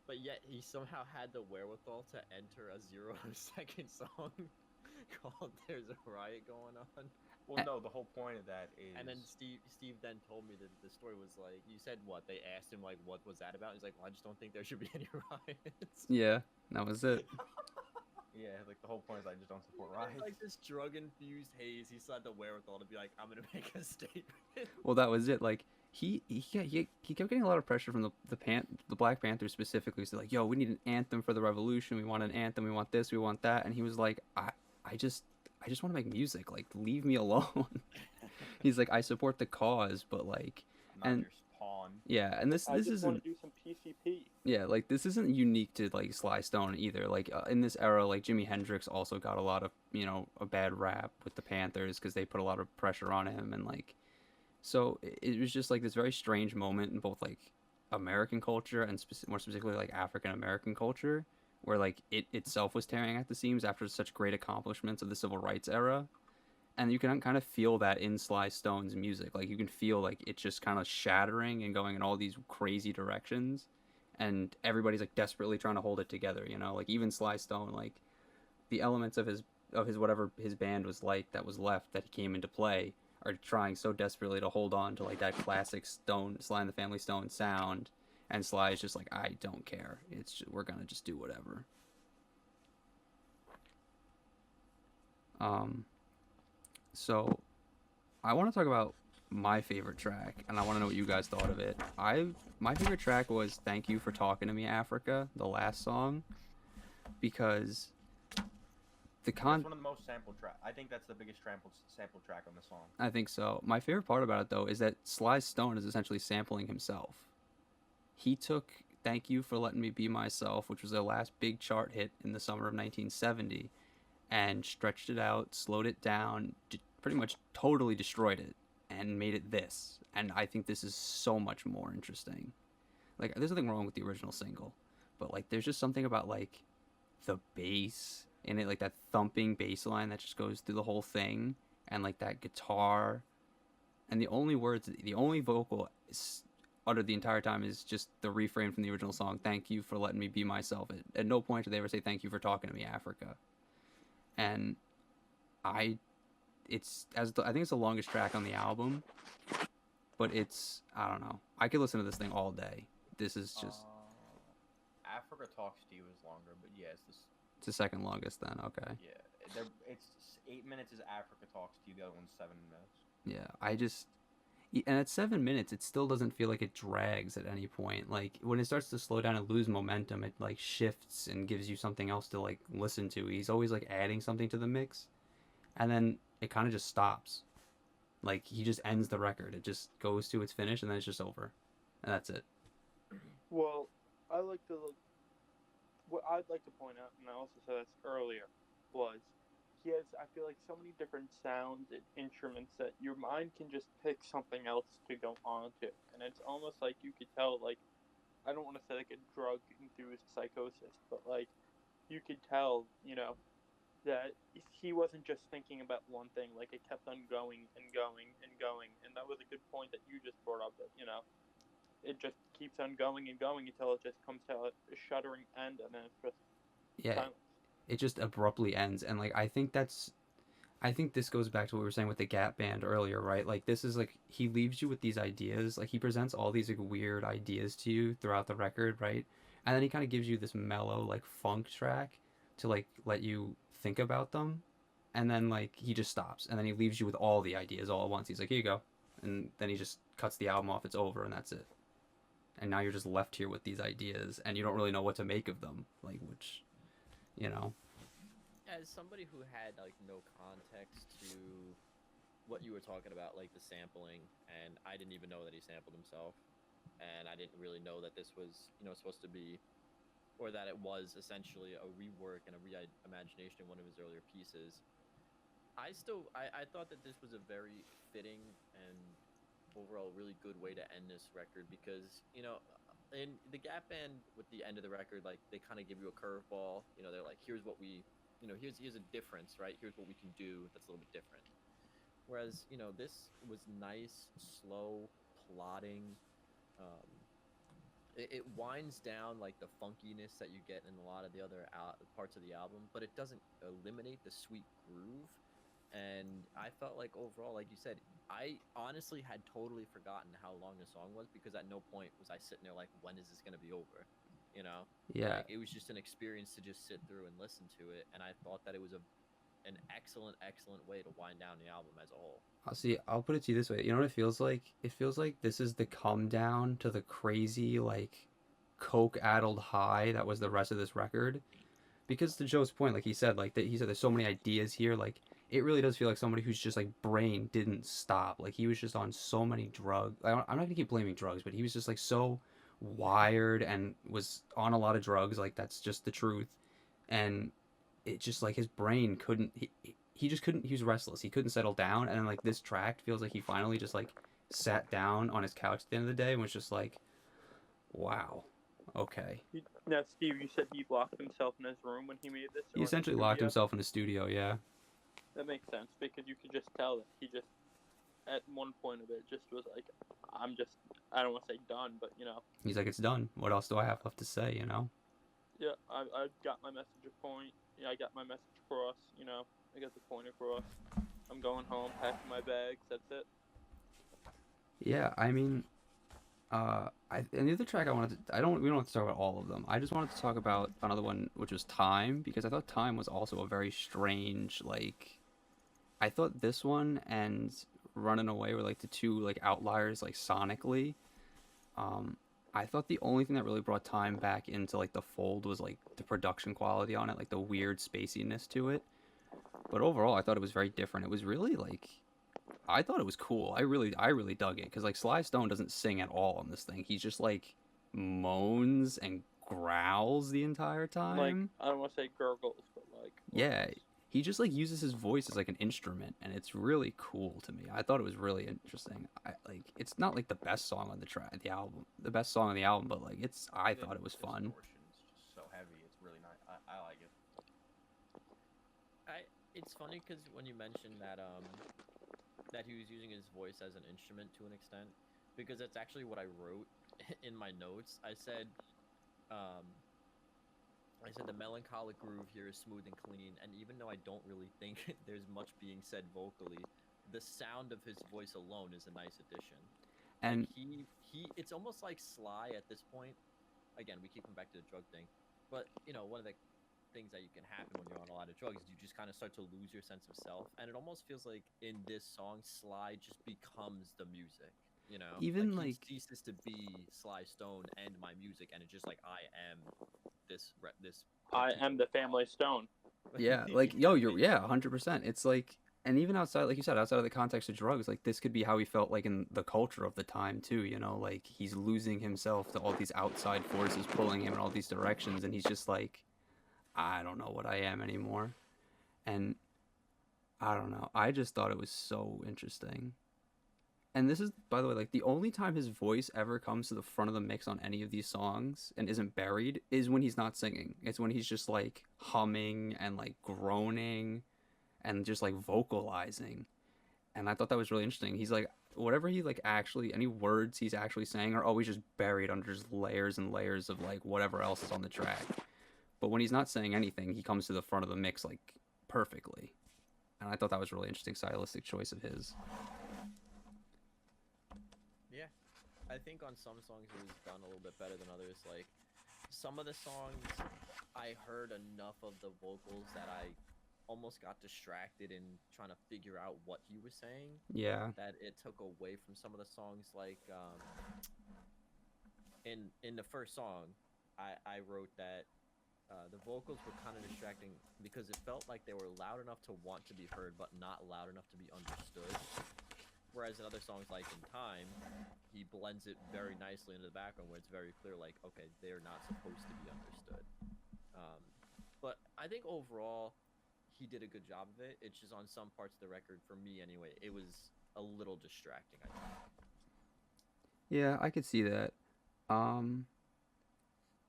But yet he somehow had the wherewithal to enter a 0-second song called "There's a Riot Going On." Well, no, the whole point of that is. And then Steve then told me that the story was like, you said what? They asked him like, what was that about? He's like, well, I just don't think there should be any riots. Yeah, that was it. Yeah, like the whole point is I just don't support It's riots. like this drug-infused haze. He still had the wherewithal to be like, I'm gonna make a statement. Well, that was it. Like he kept getting a lot of pressure from the Black Panthers specifically. So like, yo, we need an anthem for the revolution. We want an anthem. We want this. We want that. And he was like, I just want to make music. Like, leave me alone. He's like, I support the cause, but like, Not and- your spawn. yeah. And this I just isn't. want to do some PCP. Yeah, like this isn't unique to like Sly Stone either. Like in this era, like Jimi Hendrix also got a lot of a bad rap with the Panthers because they put a lot of pressure on him, and like so it was just like this very strange moment in both like American culture and more specifically like African American culture, where like it itself was tearing at the seams after such great accomplishments of the civil rights era. And you can kind of feel that in Sly Stone's music. Like you can feel like it's just kind of shattering and going in all these crazy directions, and everybody's like desperately trying to hold it together. Like even Sly Stone, like the elements of his whatever his band was like that was left that he came into play are trying so desperately to hold on to like that classic Sly and the Family Stone sound, and Sly is just like, I don't care. We're gonna just do whatever. So I want to talk about my favorite track, and I want to know what you guys thought of it. My favorite track was "Thank You for Talking to Me, Africa," the last song, because That's one of the most sampled track. I think that's the biggest sample track on the song. I think so. My favorite part about it though is that Sly Stone is essentially sampling himself. He took "Thank You for Letting Me Be Myself," which was their last big chart hit in the summer of 1970, and stretched it out, slowed it down, pretty much totally destroyed it, and made it this. And I think this is so much more interesting. Like, there's nothing wrong with the original single, but like, there's just something about like the bass in it, like that thumping bass line that just goes through the whole thing, and like that guitar, and the only vocal uttered the entire time is just the refrain from the original song, "Thank you for letting me be myself." At no point did they ever say "Thank you for talking to me, Africa." And I think it's the longest track on the album, but I don't know. I could listen to this thing all day. This is just Africa Talks to You is longer, but yes, it's the second longest then. Okay. yeah, it's 8 minutes is Africa Talks to You. The other one's 7 minutes. Yeah, and at 7 minutes, it still doesn't feel like it drags at any point. Like when it starts to slow down and lose momentum, it like shifts and gives you something else to like listen to. He's always like adding something to the mix, and then it kind of just stops. Like he just ends the record. It just goes to its finish, and then it's just over, and that's it. Well, what I'd like to point out, and I also said this earlier, was he has, I feel like, so many different sounds and instruments that your mind can just pick something else to go on to. And it's almost like you could tell, like, I don't want to say like a drug induced psychosis, but like you could tell, that he wasn't just thinking about one thing. Like it kept on going and going and going. And that was a good point that you just brought up, that, it just keeps on going and going until it just comes to a shuddering end, and then it's just Yeah, silence. it just abruptly ends, and like I think this goes back to what we were saying with the Gap Band earlier, right? Like this is like he leaves you with these ideas, like he presents all these like weird ideas to you throughout the record, right? And then he kind of gives you this mellow like funk track to like let you think about them, and then like he just stops, and then he leaves you with all the ideas all at once. He's like, here you go, and then he just cuts the album off. It's over, and that's it. And now you're just left here with these ideas, and you don't really know what to make of them, like which, you know, As somebody who had like no context to what you were talking about, like the sampling, and I didn't even know that he sampled himself, and I didn't really know that this was, supposed to be, or that it was essentially a rework and a reimagination of one of his earlier pieces. I thought that this was a very fitting and overall really good way to end this record, because in the Gap Band with the end of the record, like they kind of give you a curveball. They're like, here's what we, here's a difference, right? Here's what we can do that's a little bit different. Whereas this was nice, slow, plodding. Um, it winds down like the funkiness that you get in a lot of the other parts of the album, but it doesn't eliminate the sweet groove. And I felt like overall, like you said, I honestly had totally forgotten how long the song was, because at no point was I sitting there like, when is this going to be over? You know, yeah. like it was just an experience to just sit through and listen to it. And I thought that it was an excellent, excellent way to wind down the album as a whole. I'll see. I'll put it to you this way. You know what it feels like? It feels like this is the come down to the crazy, like, coke addled high that was the rest of this record. Because to Joe's point, like he said, like that he said, there's so many ideas here. Like it really does feel like somebody who's just like brain didn't stop. Like he was just on so many drugs. I'm not gonna keep blaming drugs, but he was just like so wired and was on a lot of drugs. Like that's just the truth. And it just like his brain couldn't. He just couldn't. He was restless. He couldn't settle down. And then like this track feels like he finally just like sat down on his couch at the end of the day and was just like, wow, okay. Now, Steve, you said he locked himself in his room when he made this. He Or in the essentially locked studio? himself in the studio. Yeah. That makes sense, because you could just tell that he just, at one point of it, just was like, I don't want to say done, but He's like, it's done. What else do I have left to say? You know. yeah, I got my message point. Yeah, I got my message across. I got the point across. I'm going home, packing my bags. That's it. Yeah. I mean, and the other track I wanted to, we don't have to talk about all of them. I just wanted to talk about another one, which was Time, because I thought Time was also a very strange, like, I thought this one and Running Away were like the two like outliers, like sonically. Um, I thought the only thing that really brought Time back into like the fold was like the production quality on it, like the weird spaciness to it. But overall, I thought it was very different. It was really like I thought it was cool. I really dug it because like Sly Stone doesn't sing at all on this thing. He's just like moans and growls the entire Like, time. I don't want to say gurgles, but like Yeah, moans. he just like uses his voice as like an instrument, and it's really cool to me. I thought it was really interesting. I like it's not like the best song on the album, the best song on the album, but like I thought it was fun. Distortion's just so heavy. It's really nice. I like it. It's funny because when you mentioned that he was using his voice as an instrument to an extent, because that's actually what I wrote in my notes. Um, I said the melancholic groove here is smooth and clean, and even though I don't really think there's much being said vocally, the sound of his voice alone is a nice addition. Like And it's almost like Sly at this point. Again, we keep coming back to the drug thing, but one of the things that you can happen when you're on a lot of drugs is you just kind of start to lose your sense of self, and it almost feels like in this song, Sly just becomes the music. even Like like he ceases to be Sly Stone and my music, and it's just like I am this. I am the Family Stone. yeah, like yo, you're yeah, 100%. It's like and even outside, like you said, outside of the context of drugs, like this could be how he felt like in the culture of the time too. Like he's losing himself to all these outside forces pulling him in all these directions, and he's just like, I don't know what I am anymore. And I don't know. I just thought it was so interesting. And this is, by the way, like the only time his voice ever comes to the front of the mix on any of these songs and isn't buried is when he's not singing. It's when he's just like humming and like groaning and just like vocalizing. And I thought that was really interesting. He's like, whatever he like actually, any words he's actually saying are always just buried under just layers and layers of like whatever else is on the track. But when he's not saying anything, he comes to the front of the mix like perfectly. And I thought that was a really interesting stylistic choice of his. Yeah, I think on some songs it was done a little bit better than others. Like some of the songs, I heard enough of the vocals that I almost got distracted in trying to figure out what he was saying. Yeah. That it took away from some of the songs. Like in the first song, I wrote that the vocals were kind of distracting because it felt like they were loud enough to want to be heard, but not loud enough to be understood. Whereas in other songs, like in Time, he blends it very nicely into the background where it's very clear, like, okay, they're not supposed to be understood. But I think overall, he did a good job of it. It's just on some parts of the record, for me anyway, it was a little distracting, I think. Yeah, I could see that. Um,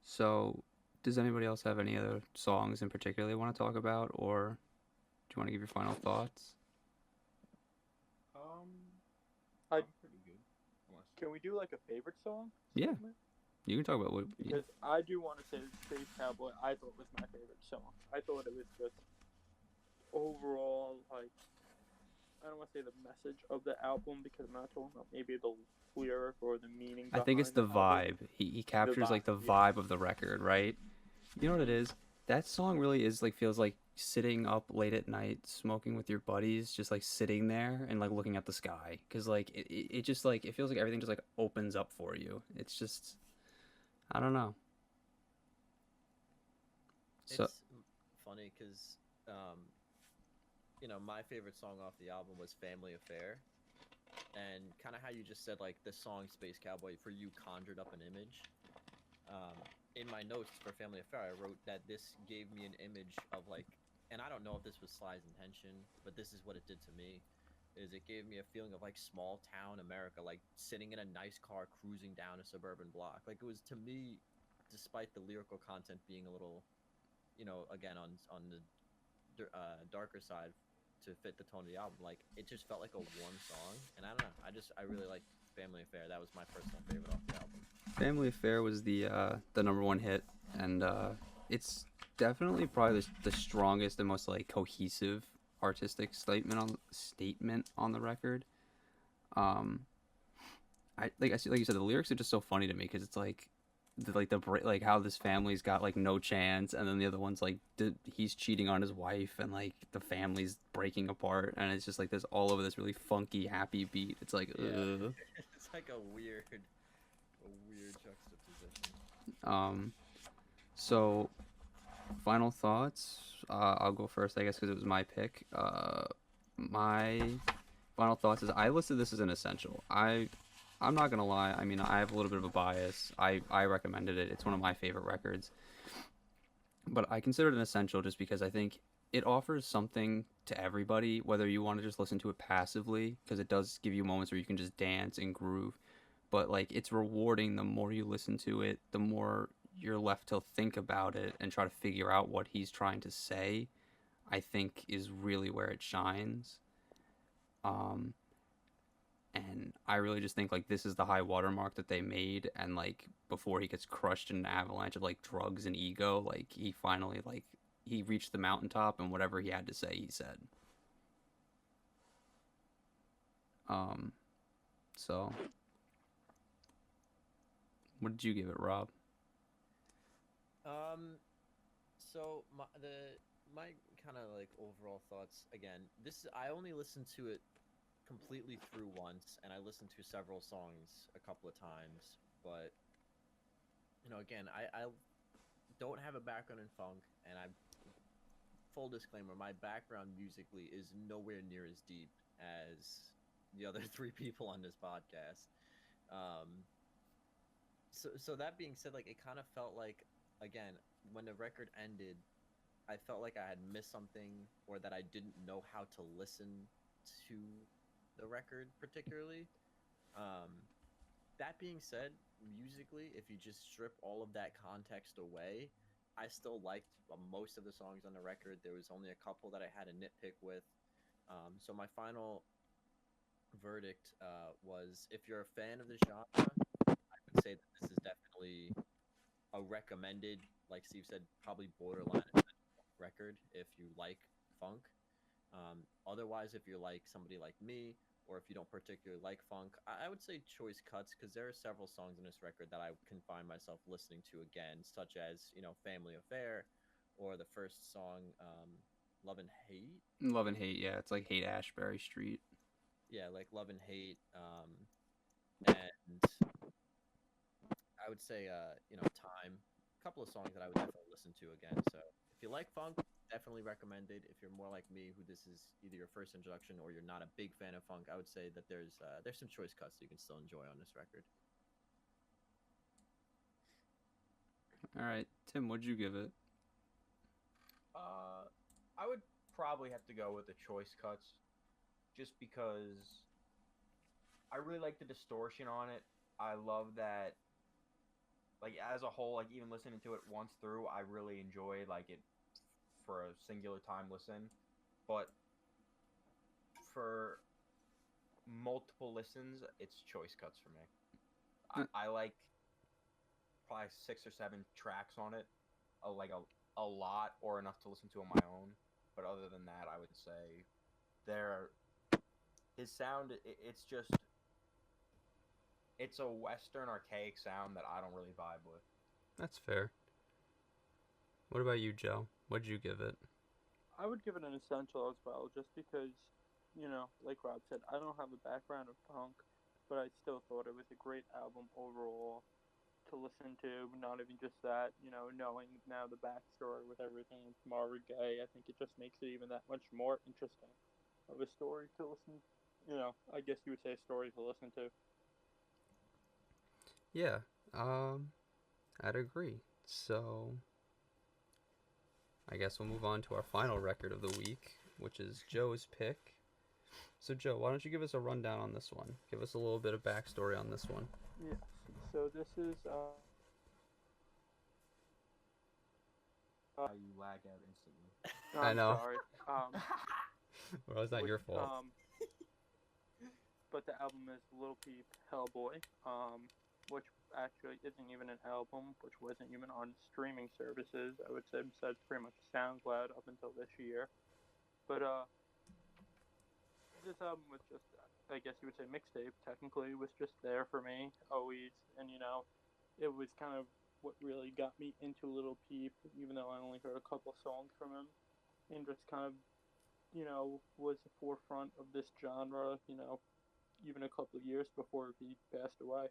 so does anybody else have any other songs in particular they want to talk about, or do you want to give your final thoughts? I- I'm pretty good. Unless... Can we do like a favorite song? Yeah. segment? You can talk about what. Because I do want to say Space Cowboy, I thought was my favorite song. I thought it was just overall, like, I don't want to say the message of the album because I'm not talking about maybe the lyric or the meaning. I think it's behind the album. vibe. He captures like the vibe, yeah. vibe of the record, right? You know what it is? That song really is like feels like sitting up late at night smoking with your buddies, just like sitting there and like looking at the sky, because like it just like it feels like everything just like opens up for you. It's just I don't know. So It's funny because, you know, my favorite song off the album was Family Affair. And kind of how you just said, like, the song Space Cowboy, for you, conjured up an image. In my notes for Family Affair, I wrote that this gave me an image of, like, and I don't know if this was Sly's intention, but this is what it did to me, is it gave me a feeling of, like, small town America, like, sitting in a nice car cruising down a suburban block. Like, it was, to me, despite the lyrical content being a little, you know, again, on the darker side to fit the tone of the album, like, it just felt like a warm song. And I don't know, I really like Family Affair. That was my personal favorite off the album. Family Affair was the number one hit, and it's definitely probably the strongest and most like cohesive artistic statement on the record. I see, like you said, the lyrics are just so funny to me because it's like like how this family's got like no chance, and then the other one's like he's cheating on his wife, and like the family's breaking apart, and it's just like this all over this really funky happy beat. It's like ugh. It's like a weird juxtaposition. So final thoughts. I'll go first, I guess, because it was my pick. My final thoughts is I listed this as an essential. I'm not gonna lie. I mean, I have a little bit of a bias. I recommended it. It's one of my favorite records, but I consider it an essential just because I think it offers something to everybody, whether you want to just listen to it passively, because it does give you moments where you can just dance and groove. But like, it's rewarding. The more you listen to it, the more you're left to think about it and try to figure out what he's trying to say. I think is really where it shines. And I really just think like this is the high watermark that they made, and like before he gets crushed in an avalanche of like drugs and ego, like he finally like he reached the mountaintop, and whatever he had to say he said. So what did you give it, Rob? So my kind of like overall thoughts, again, I only listened to it completely through once, and I listened to several songs a couple of times, but you know, again, I don't have a background in funk, and I full disclaimer, my background musically is nowhere near as deep as the other three people on this podcast. So that being said, like, it kind of felt like, again, when the record ended, I felt like I had missed something or that I didn't know how to listen to the record particularly. Um, that being said, musically, if you just strip all of that context away, I still liked most of the songs on the record. There was only a couple that I had a nitpick with. So my final verdict was if you're a fan of the genre, I would say that this is definitely a recommended, like Steve said, probably borderline record if you like funk. Otherwise, if you're like somebody like me, or if you don't particularly like funk, I would say choice cuts because there are several songs in this record that I can find myself listening to again, such as "Family Affair," or the first song "Love and Hate." Love and Hate, yeah, it's like Hate Ashbury Street. Yeah, like "Love and Hate," and I would say "Time." A couple of songs that I would definitely listen to again. So if you like funk, definitely recommended. If you're more like me, who this is either your first introduction or you're not a big fan of funk, I would say that there's some choice cuts that you can still enjoy on this record. All right, Tim, what'd you give it? I would probably have to go with the choice cuts, just because I really like the distortion on it. I love that, like as a whole, like even listening to it once through, I really enjoy like it for a singular time listen. But for multiple listens, it's choice cuts for me. Uh, I like probably 6 or 7 tracks on it, a lot or enough to listen to on my own. But other than that, I would say there his sound. It's just it's a Western archaic sound that I don't really vibe with. That's fair. What about you, Joe? What'd you give it? I would give it an essential as well, just because, like Rob said, I don't have a background of punk, but I still thought it was a great album overall to listen to. Not even just that, knowing now the backstory with everything with Marvin Gaye, I think it just makes it even that much more interesting of a story to listen. I guess you would say a story to listen to. Yeah, um, I'd agree. So I guess we'll move on to our final record of the week, which is Joe's pick. So Joe, why don't you give us a rundown on this one? Give us a little bit of backstory on this one. Yes. So this is You lag out instantly. I I'm know. sorry. Well, it's not Which your fault. but the album is Little Peep Hellboy, which actually isn't even an album, which wasn't even on streaming services. I would say besides pretty much SoundCloud up until this year. But this album was just, I guess you would say mixtape. Technically, was just there for me always, and it was kind of what really got me into Little Peep, even though I only heard a couple songs from him, and just kind of was the forefront of this genre. Even a couple of years before he passed away.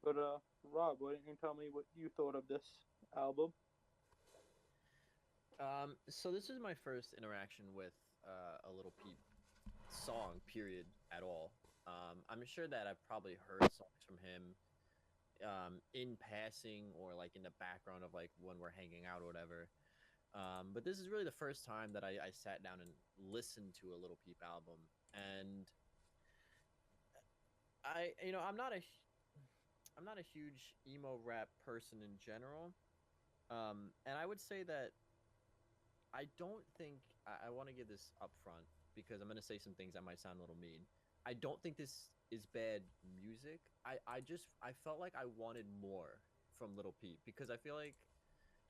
But Rob, why don't you tell me what you thought of this album? So this is my first interaction with a Little Peep song, period, at all. I'm sure that I've probably heard songs from him in passing or like in the background of like when we're hanging out or whatever. But this is really the first time that I sat down and listened to a Little Peep album, and I'm not a huge emo rap person in general, and I would say that I don't think I want to give this up front because I'm going to say some things that might sound a little mean. I don't think this is bad music. I felt like I wanted more from Little Peep because I feel like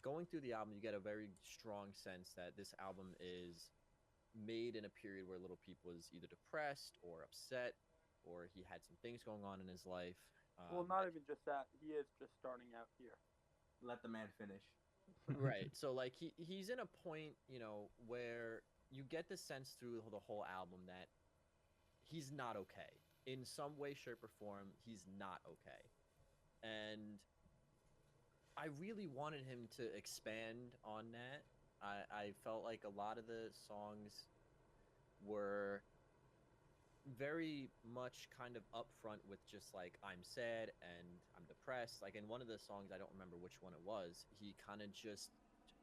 going through the album, you get a very strong sense that this album is made in a period where Little Peep was either depressed or upset, or he had some things going on in his life. Well, not even just that. He is just starting out here. Let the man finish. Right. So like he's in a point, where you get the sense through the whole album that he's not okay. In some way, shape, or form, he's not okay. And I really wanted him to expand on that. I felt like a lot of the songs were very much kind of upfront with just like I'm sad and I'm depressed. Like in one of the songs, I don't remember which one it was. He kind of just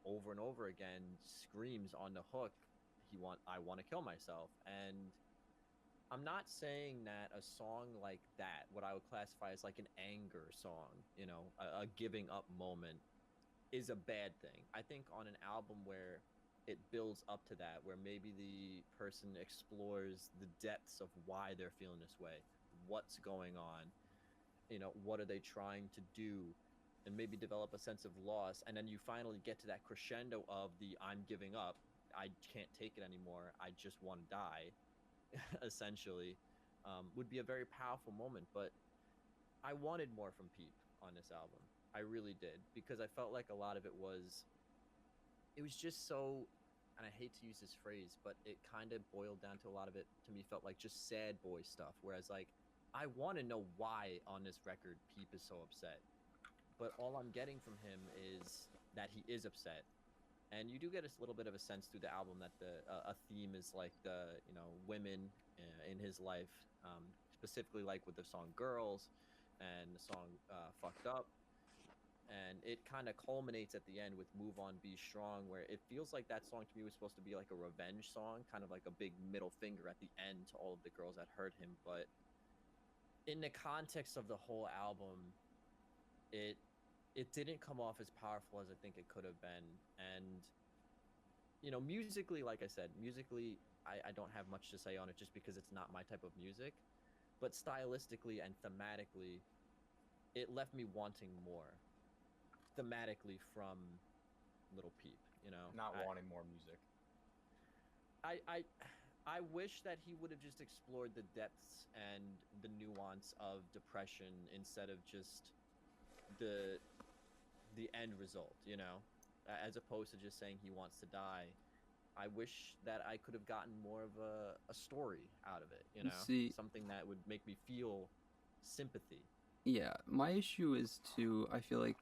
over and over again screams on the hook, I want to kill myself. And I'm not saying that a song like that, what I would classify as like an anger song, a giving up moment, is a bad thing. I think on an album where it builds up to that, where maybe the person explores the depths of why they're feeling this way, what's going on, what are they trying to do, and maybe develop a sense of loss, and then you finally get to that crescendo of the I'm giving up, I can't take it anymore, I just want to die, essentially, would be a very powerful moment. But I wanted more from Peep on this album. I really did, because I felt like a lot of it was just so, and I hate to use this phrase, but it kind of boiled down to a lot of it, to me, felt like just sad boy stuff. Whereas, like, I want to know why on this record Peep is so upset. But all I'm getting from him is that he is upset. And you do get a little bit of a sense through the album that a theme is like the, women in his life, specifically like with the song Girls and the song Fucked Up. And it kind of culminates at the end with Move On, Be Strong, where it feels like that song to me was supposed to be like a revenge song, kind of like a big middle finger at the end to all of the girls that hurt him. But in the context of the whole album, it didn't come off as powerful as I think it could have been. And, musically, like I said, I don't have much to say on it just because it's not my type of music. But stylistically and thematically, it left me wanting more thematically from Little Peep, Not wanting more music. I wish that he would have just explored the depths and the nuance of depression instead of just the end result, as opposed to just saying he wants to die. I wish that I could have gotten more of a story out of it, See, something that would make me feel sympathy. yeah, my issue is too, I feel like,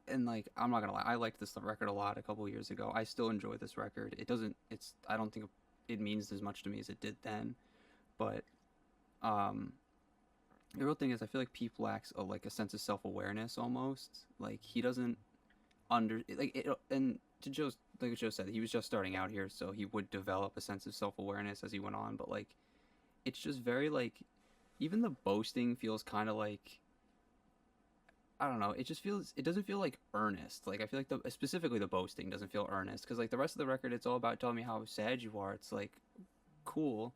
and like, I'm not gonna lie, I liked this record a lot a couple of years ago. I still enjoy this record. I don't think it means as much to me as it did then. But, um, the real thing is, I feel like Peep lacks like a sense of self-awareness almost. Like, he doesn't like it, and to Joe's, like Joe said, he was just starting out here, so he would develop a sense of self-awareness as he went on. But like, it's just very like, even the boasting feels kind of like, I don't know. It doesn't feel like earnest. Like, I feel like specifically the boasting doesn't feel earnest, because like the rest of the record, it's all about telling me how sad you are. It's like cool,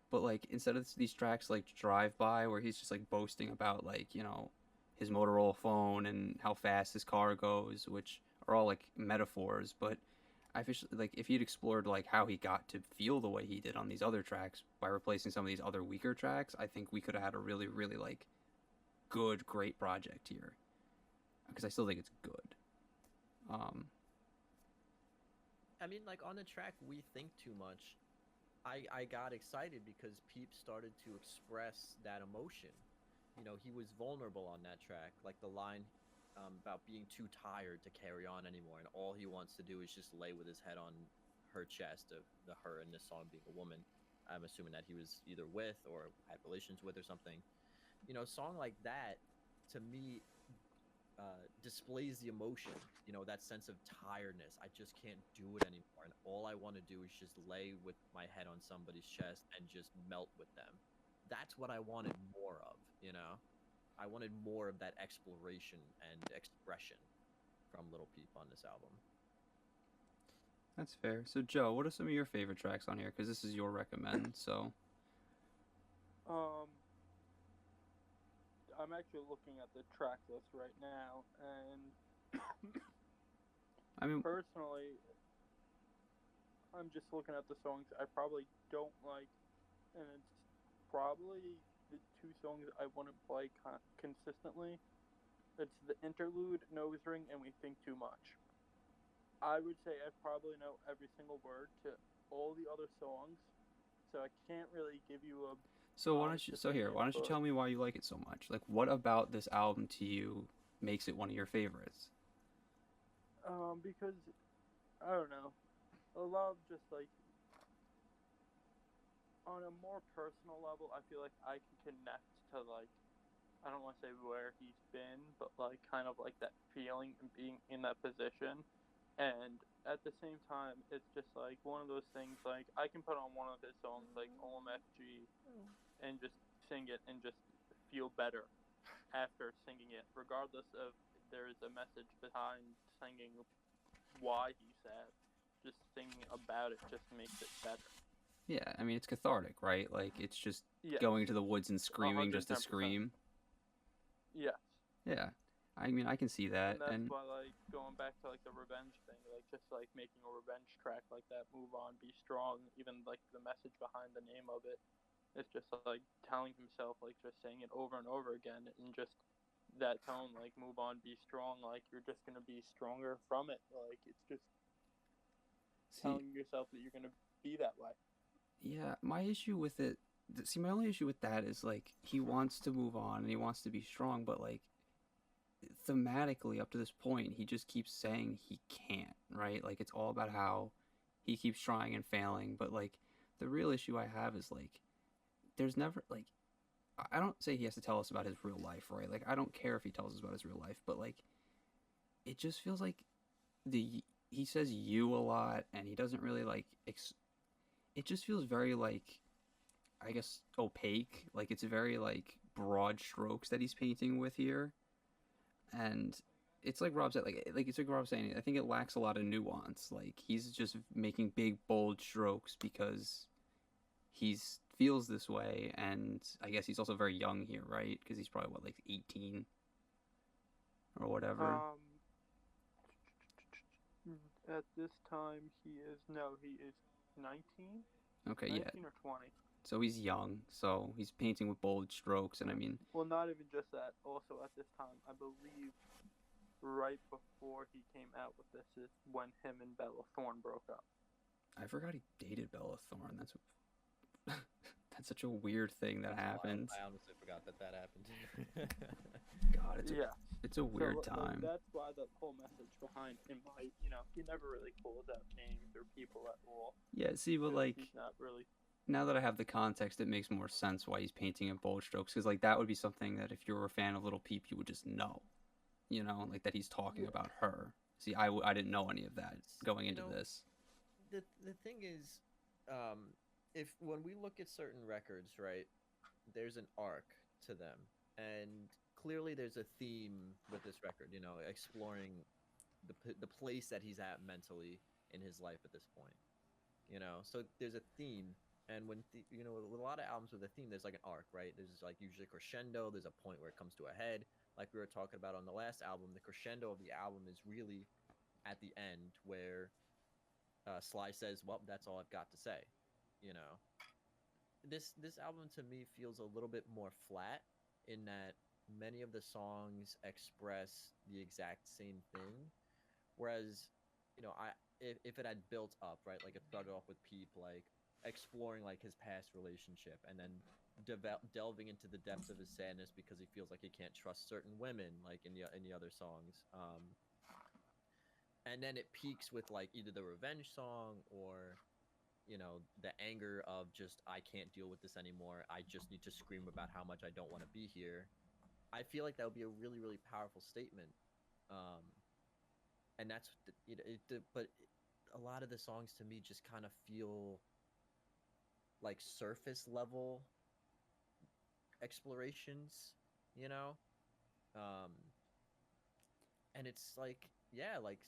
but like instead of these tracks like Drive By, where he's just like boasting about like, his Motorola phone and how fast his car goes, which are all like metaphors. But I feel like if he'd explored like how he got to feel the way he did on these other tracks by replacing some of these other weaker tracks, I think we could have had a really, really like good, great project here. Because I still think it's good. I mean, like on the track We Think Too Much, I got excited because Peep started to express that emotion. He was vulnerable on that track. Like the line about being too tired to carry on anymore, and all he wants to do is just lay with his head on her chest, of her in this song being a woman. I'm assuming that he was either with or had relations with or something. A song like that, to me, displays the emotion, that sense of tiredness. I just can't do it anymore. And all I want to do is just lay with my head on somebody's chest and just melt with them. That's what I wanted more of, I wanted more of that exploration and expression from Little Peep on this album. That's fair. So, Joe, what are some of your favorite tracks on here? Because this is your recommend, so. I'm actually looking at the track list right now, and I mean, personally, I'm just looking at the songs I probably don't like, and it's probably the two songs I wouldn't play consistently. It's the interlude, Nose Ring, and We Think Too Much. I would say I probably know every single word to all the other songs, so I can't really give you a. so why don't you tell me why you like it so much? Like, what about this album to you makes it one of your favorites? Because I don't know, I love just like on a more personal level. I feel like I can connect to like, I don't want to say where he's been, but like kind of like that feeling and being in that position. And at the same time, it's just like one of those things. Like I can put on one of his songs, like OMFG, and just sing it and just feel better after singing it, regardless of there's a message behind singing why he's sad. Just singing about it just makes it better. Yeah, I mean it's cathartic, right? Like it's just Yes, going to the woods and screaming just to 110%. scream. Yes. Yeah, I mean I can see that, And that's and why, like, going back to like the revenge thing, like just like making a revenge track like that, move on, be strong, even like the message behind the name of it, it's just like telling himself, like just saying it over and over again, and just that tone, like move on, be strong, like you're just gonna be stronger from it. Like it's just see, telling yourself that you're gonna be that way. yeah, my issue with it. See, my only issue with that is like he wants to move on and he wants to be strong, but like thematically up to this point, he just keeps saying he can't, right? Like it's all about how he keeps trying and failing, but like the real issue I have is like there's never like I don't say he has to tell us about his real life, right? Like I don't care if he tells us about his real life, but like it just feels like the he says you a lot and he doesn't really like it just feels very like I guess opaque. Like it's very like broad strokes that he's painting with here, and it's like Rob said, like it's like Rob saying. I think it lacks a lot of nuance. Like he's just making big bold strokes because he's feels this way, and I guess he's also very young here, right? Because he's probably what like 18 or whatever. Um, at this time he is 19, Okay, yeah. 19 or 20. So he's young, so he's painting with bold strokes, and I mean, Well, not even just that. Also, at this time, I believe right before he came out with this is when him and Bella Thorne broke up. I forgot he dated Bella Thorne. That's that's such a weird thing that That's wild. happened. I honestly forgot that happened. God, Yeah. it's a weird So, time. that's why the whole message behind him, like, he never really calls out names or people at all. Yeah, see, but like He's not really. now that I have the context, it makes more sense why he's painting in bold strokes. Because like that would be something that if you were a fan of Little Peep, you would just know, like that he's talking Yeah. about her. See, I didn't know any of that going into this. The thing is, if when we look at certain records, right, there's an arc to them, and clearly there's a theme with this record. Exploring the place that he's at mentally in his life at this point. So there's a theme, and with a lot of albums with a theme, there's like an arc, right? There's like usually a crescendo. There's a point where it comes to a head, like we were talking about on the last album. The crescendo of the album is really at the end where Sly says, "Well, that's all I've got to say." You know, this album to me feels a little bit more flat in that many of the songs express the exact same thing, whereas I if it had built up, right, like it started off with Peep, like exploring like his past relationship, and then delving into the depths of his sadness because he feels like he can't trust certain women, like in the other songs. And then it peaks with like either the revenge song or the anger of just I can't deal with this anymore. I just need to scream about how much I don't want to be here. I feel like that would be a really, really powerful statement. And that's but a lot of the songs to me just kind of feel like surface level explorations, you know. And it's like, yeah, like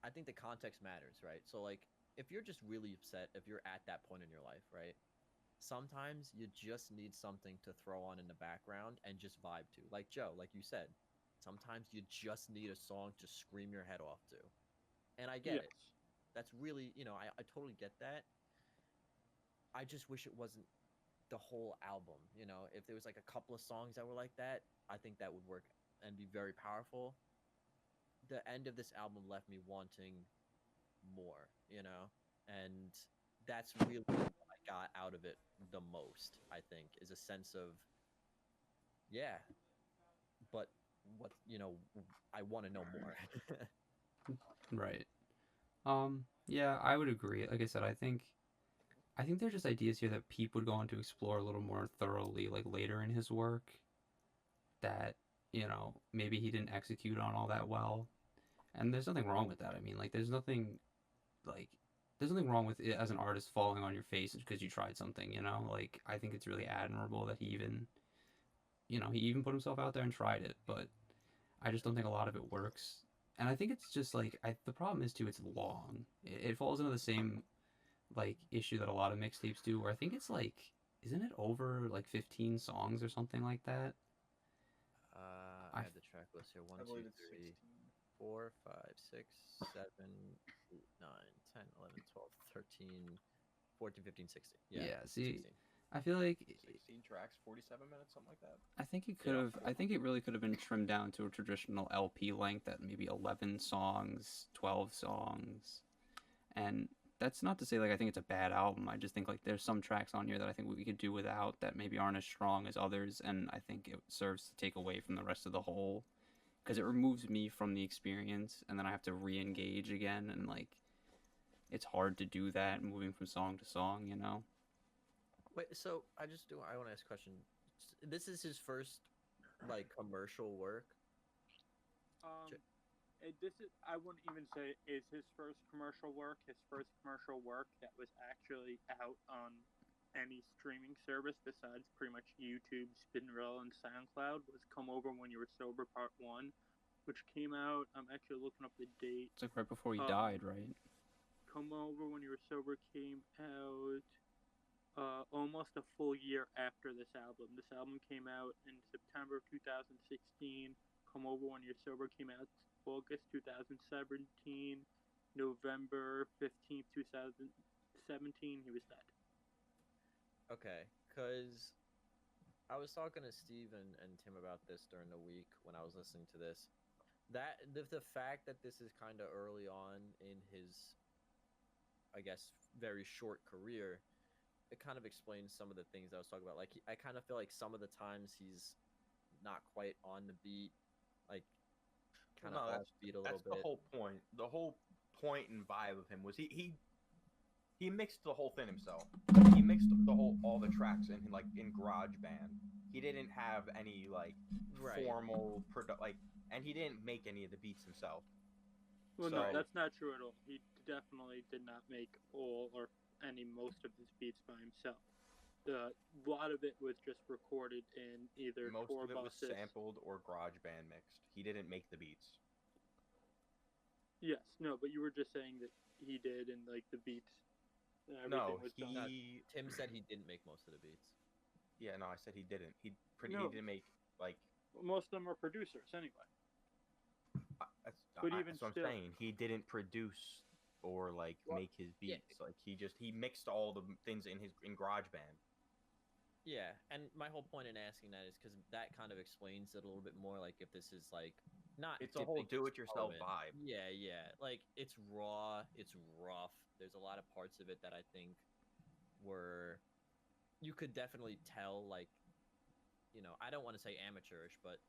I think the context matters, right? So like if you're just really upset, if you're at that point in your life, right? Sometimes you just need something to throw on in the background and just vibe to. Like Joe, like you said, sometimes you just need a song to scream your head off to. And I get Yes. it. That's really, I totally get that. I just wish it wasn't the whole album. If there was like a couple of songs that were like that, I think that would work and be very powerful. The end of this album left me wanting more, and that's really what I got out of it the most, I think, is a sense of, yeah, but what, I want to know more. Right. Yeah, I would agree. Like I said, I think there's just ideas here that Peep would go on to explore a little more thoroughly, like later in his work, that maybe he didn't execute on all that well. And there's nothing wrong with that. I mean, like, like there's nothing wrong with it as an artist falling on your face because you tried something. You know, like I think it's really admirable that he even put himself out there and tried it. But I just don't think a lot of it works. And I think it's just like the problem is too. It's long. It falls into the same like issue that a lot of mixtapes do, where I think it's like, isn't it over like 15 songs or something like that? I I have the track list here. One, I two, believe it's three, 16. 4, 5, 6, 7, 8, 9, 10, 11, 12, 13, 14, 15, 16. Yeah, yeah. See, 16. I feel like 16 tracks, 47 minutes, something like that. I think it could Yeah. have. I think it really could have been trimmed down to a traditional LP length at maybe 11 songs, 12 songs, and that's not to say like I think it's a bad album. I just think like there's some tracks on here that I think we could do without that maybe aren't as strong as others, and I think it serves to take away from the rest of the whole because it removes me from the experience, and then I have to re-engage again, and like it's hard to do that moving from song to song, you know. Wait, so I want to ask a question. This is his first like commercial work. Um, this is, I wouldn't even say is his first commercial work. His first commercial work that was actually out on any streaming service besides pretty much YouTube, Spinrilla, and SoundCloud was "Come Over When You Were Sober" Part 1, which came out. I'm actually looking up the date. It's like right before he Um, died, right? "Come Over When You Were Sober" came out almost a full year after this album. This album came out in September of 2016. "Come Over When You're Sober" came out August 2017. November 15th, 2017, he was dead. Okay, because I was talking to Steve and Tim about this during the week when I was listening to this. That the fact that this is kind of early on in his, I guess, very short career, it kind of explains some of the things I was talking about. Like, I kind of feel like some of the times he's not quite on the beat, like kind of No, off beat a little that's the bit. whole point. The whole point and vibe of him was he mixed the whole thing himself. He mixed all the tracks in GarageBand. He didn't have any like Right. formal and he didn't make any of the beats himself. Well, So no, that's not true at all. He definitely did not make all or most of his beats by himself. A lot of it was just recorded in either most tour of it was buses. sampled or GarageBand mixed. He didn't make the beats. Yes, no, but you were just saying that he did, and like the beats and everything No, was done. No, Tim said he didn't make most of the beats. Yeah, no, I said he didn't. He No. didn't make like. Most of them are producers anyway. That's, But even that's what still- I'm saying. He didn't produce or like What? make his Yeah. beats. Like he mixed all the things in GarageBand. Yeah, and my whole point in asking that is because that kind of explains it a little bit more. Like, if this is like not It's a whole dipping his do-it-yourself toe in. vibe. Yeah, yeah. Like, it's raw, it's rough. There's a lot of parts of it that I think were you could definitely tell. Like, I don't want to say amateurish, but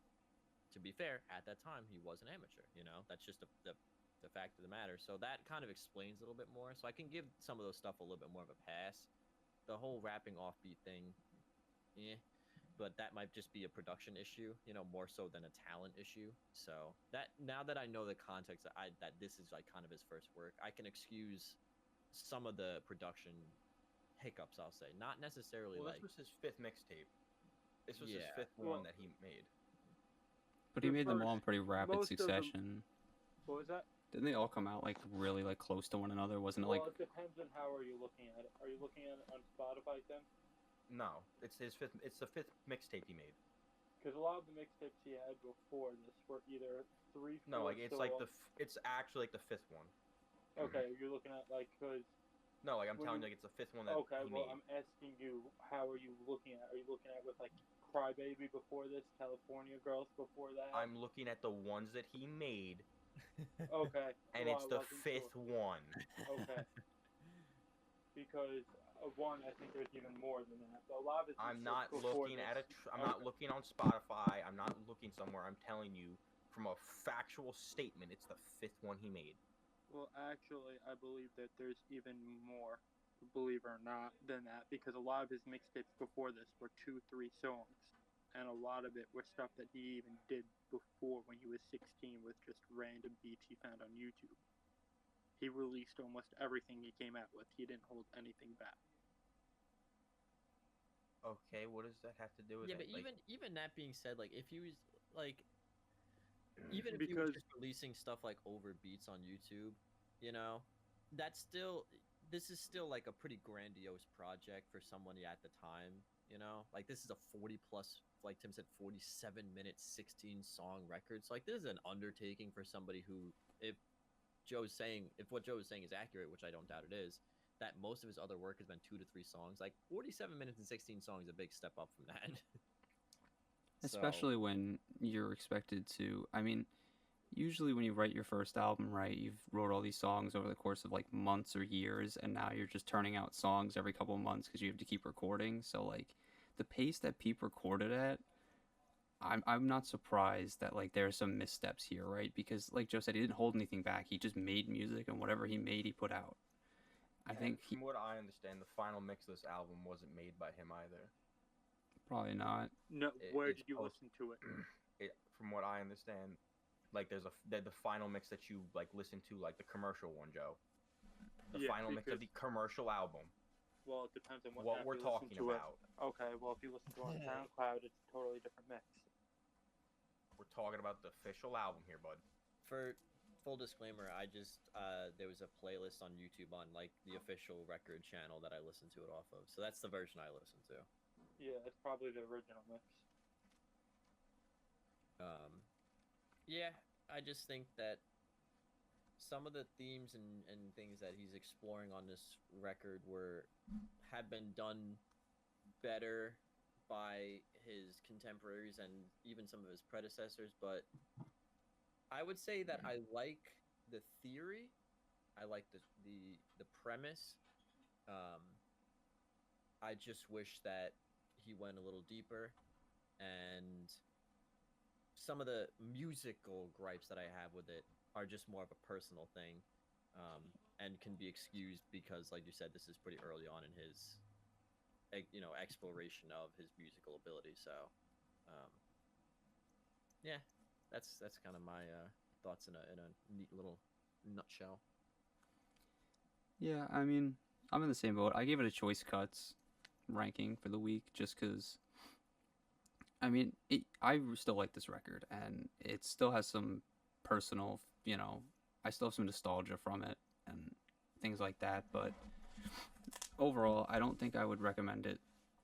to be fair, at that time he was an amateur. That's just the fact of the matter. So that kind of explains a little bit more. So I can give some of those stuff a little bit more of a pass. The whole rapping offbeat thing, yeah, but that might just be a production issue, more so than a talent issue. So that now that I know the context that this is like kind of his first work, I can excuse some of the production hiccups. I'll say not necessarily Well, like this was his fifth mixtape. This was his Yeah. fifth Well- one that he made. But he The made them all in first- pretty rapid most of them- succession. What was that? Didn't they all come out like really like close to one another? Wasn't it Well, like it depends on how are you looking at it. Are you looking at it on Spotify, Tim? No, it's his fifth. It's the fifth mixtape he made. Because a lot of the mixtapes he had before this were either 3, 4 No, like it's like songs. it's actually like the fifth one. Okay, you're looking at like because No, like I'm When telling you- you, like it's the fifth one that okay, he well made. I'm asking you, how are you looking at? Are you looking at with like Crybaby before this, California Girls before that? I'm looking at the ones that he made, Okay, and well, it's I the wasn't fifth sure. one. Okay, because one, I think there's even more than that. But a lot of his I'm mixtapes not before looking this, at I'm not Okay. looking on Spotify. I'm not looking somewhere. I'm telling you from a factual statement, it's the fifth one he made. Well, actually, I believe that there's even more, believe it or not, than that, because a lot of his mixtapes before this were 2, 3 songs. and a lot of it were stuff that he even did before when he was 16 with just random beats he found on YouTube. He released almost everything he came out with. He didn't hold anything back. Okay, what does that have to do with Yeah, it? but Like, even that being said, like if he was like even if he was Because just releasing stuff like over beats on YouTube, you know, that's still this is still like a pretty grandiose project for somebody at the time, you know? Like this is a 40 plus, like Tim said, 47-minute 16-song record. So like this is an undertaking for somebody who, if what Joe is saying is accurate, which I don't doubt it is, that most of his other work has been 2 to 3 songs. Like 47 minutes and 16 songs is a big step up from that. So Especially when you're expected to. I mean, usually when you write your first album, right, you've wrote all these songs over the course of like months or years, and now you're just turning out songs every couple of months because you have to keep recording. So like the pace that Peep recorded at, I'm not surprised that like there are some missteps here, right? Because like Joe said, he didn't hold anything back. He just made music, and whatever he made, he put out. I and think he from what I understand, the final mix of this album wasn't made by him either. probably not. no, It, where it's did you post. listen to it? From what I understand, like the final mix that you like listen to, like the commercial one, Joe. The Yeah, final mix of the commercial album. well, it depends on what What app we're you listen talking to it. about. Okay, well, if you listen to it on SoundCloud, it's a totally different mix. We're talking about the official album here, bud. for full disclaimer, I just there was a playlist on YouTube on like the official record channel that I listened to it off of. So that's the version I listened to. Yeah, it's probably the original mix. Yeah, I just think that some of the themes and things that he's exploring on this record have been done better by his contemporaries and even some of his predecessors, but I would say that I like the theory. I like the premise. Um, I just wish that he went a little deeper, and some of the musical gripes that I have with it are just more of a personal thing, and can be excused because, like you said, this is pretty early on in his, exploration of his musical ability. So, um, yeah, that's kind of my thoughts in a neat little nutshell. Yeah, I mean, I'm in the same boat. I gave it a choice cuts ranking for the week just because. I mean, I still like this record, and it still has some personal, I still have some nostalgia from it and things like that. But overall, I don't think I would recommend it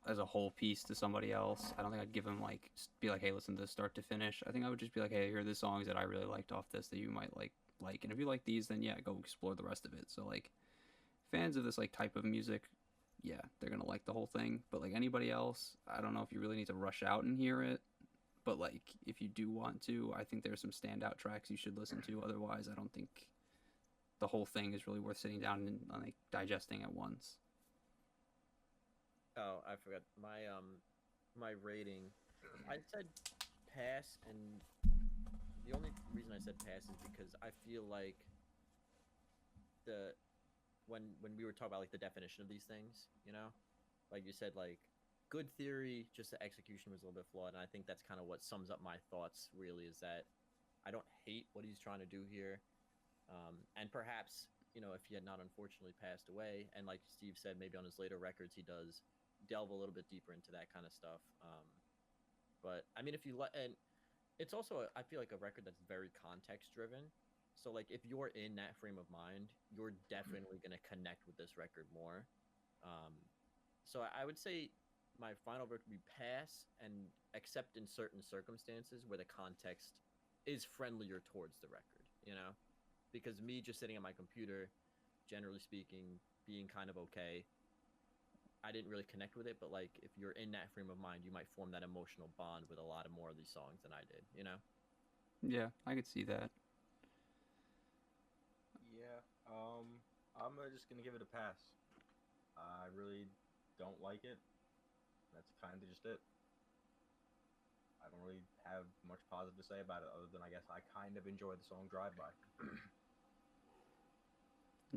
as a whole piece to somebody else. I don't think I'd give them like be like, hey, listen to this start to finish. I think I would just be like, hey, here are the songs that I really liked off this that you might like, and if you like these, then yeah, go explore the rest of it. So like, fans of this like type of music, yeah, they're gonna like the whole thing. But like anybody else, I don't know if you really need to rush out and hear it. But like, if you do want to, I think there's some standout tracks you should listen to. Otherwise, I don't think the whole thing is really worth sitting down and like digesting at once. Oh, I forgot my rating. I said pass, and the only reason I said pass is because I feel like the when we were talking about like the definition of these things, like you said, like good theory, just the execution was a little bit flawed, and I think that's kind of what sums up my thoughts. Really, is that I don't hate what he's trying to do here, and perhaps if he had not unfortunately passed away, and like Steve said, maybe on his later records he does delve a little bit deeper into that kind of stuff. But I mean, if you and it's also I feel like a record that's very context driven. So like if you're in that frame of mind, you're definitely gonna connect with this record more. Um, so I would say my final vote would be pass, and except in certain circumstances where the context is friendlier towards the record, because me just sitting at my computer, generally speaking, being kind of okay, I didn't really connect with it. But like if you're in that frame of mind, you might form that emotional bond with a lot of more of these songs than I did. Yeah, I could see that. Yeah. I'm just gonna give it a pass. I really don't like it. That's kind of just it. I don't really have much positive to say about it, other than I guess I kind of enjoy the song "Drive By."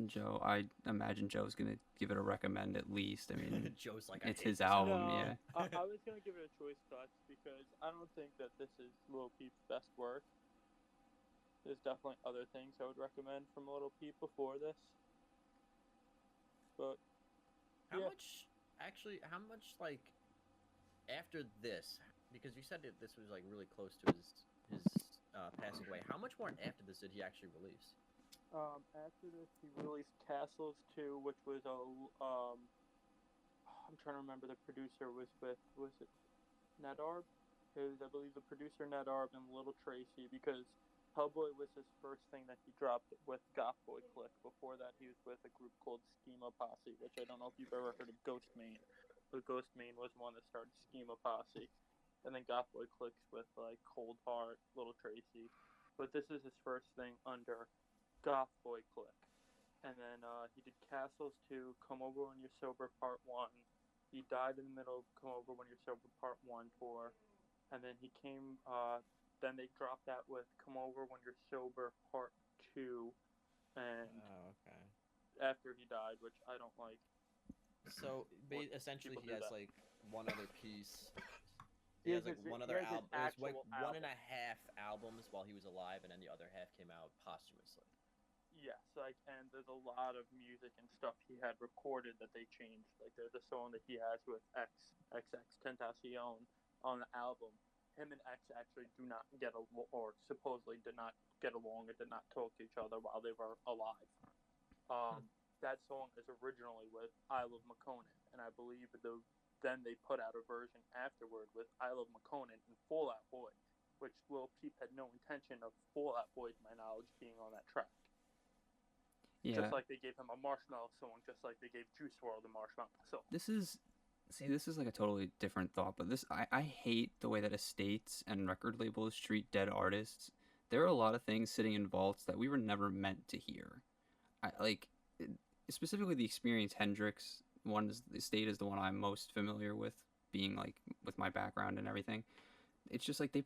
Joe, I imagine Joe's gonna give it a recommend at least. I mean, Joe's like, I it's hate his this album, album. yeah. I was gonna give it a choice cuts because I don't think that this is Lil Peep's best work. There's definitely other things I would recommend from Lil Peep before this. But How yeah. much, actually, how much, like, after this, because you said that this was, like, really close to his passing away, how much more after this did he actually release? After this, he released Castles 2, which was I'm trying to remember the producer was it Nedarb? It was, I believe, the producer Nedarb and Little Tracy, because Hellboy was his first thing that he dropped with Goth Boy Click. Before that, he was with a group called Schema Posse, which I don't know if you've ever heard of Ghost Main. But Ghost Main was one that started Schema Posse. And then Goth Boy Clicks with, like, Cold Heart, Little Tracy. But this is his first thing under Goth Boy Click. And then he did Castles 2, Come Over When You're Sober Part 1. He died in the middle of Come Over When You're Sober Part 1 tour. And then he came, then they dropped that with Come Over When You're Sober Part 2. And Oh, okay. after he died, which I don't like. So What essentially, people he do has that. like one other piece. He He has has like his- one he other has his album. It was like actual one and album. a half albums while he was alive, and then the other half came out posthumously. Yes, like, and there's a lot of music and stuff he had recorded that they changed. Like, there's a song that he has with XX Tentacion on the album. Him and X actually do not get or supposedly did not get along and did not talk to each other while they were alive. That song is originally with I Love McConan, and I believe then they put out a version afterward with I Love McConan and Fall Out Boy, which Lil Peep had no intention of Fall Out Boy, to my knowledge, being on that track. Yeah. Just like they gave him a Marshmallow song, just like they gave Juice WRLD a Marshmallow song. This is like a totally different thought, but I hate the way that estates and record labels treat dead artists. There are a lot of things sitting in vaults that we were never meant to hear. Specifically the Experience Hendrix one. The estate is the one I'm most familiar with, being like with my background and everything. It's just like they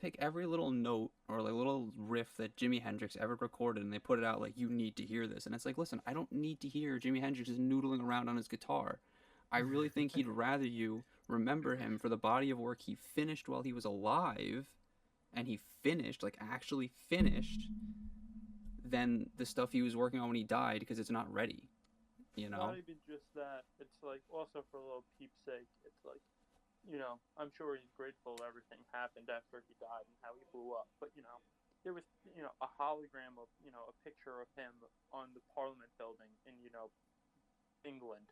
pick every little note or like little riff that Jimi Hendrix ever recorded, and they put it out like, you need to hear this. And it's like, listen, I don't need to hear Jimi Hendrix just noodling around on his guitar. I really think he'd rather you remember him for the body of work he finished while he was alive, and he finished, like actually finished, than the stuff he was working on when he died, because it's not ready. You know? Not even just that. It's like also for Lil Peep's sake. It's like, I'm sure he's grateful everything happened after he died and how he blew up. But there was a hologram of a picture of him on the Parliament building in England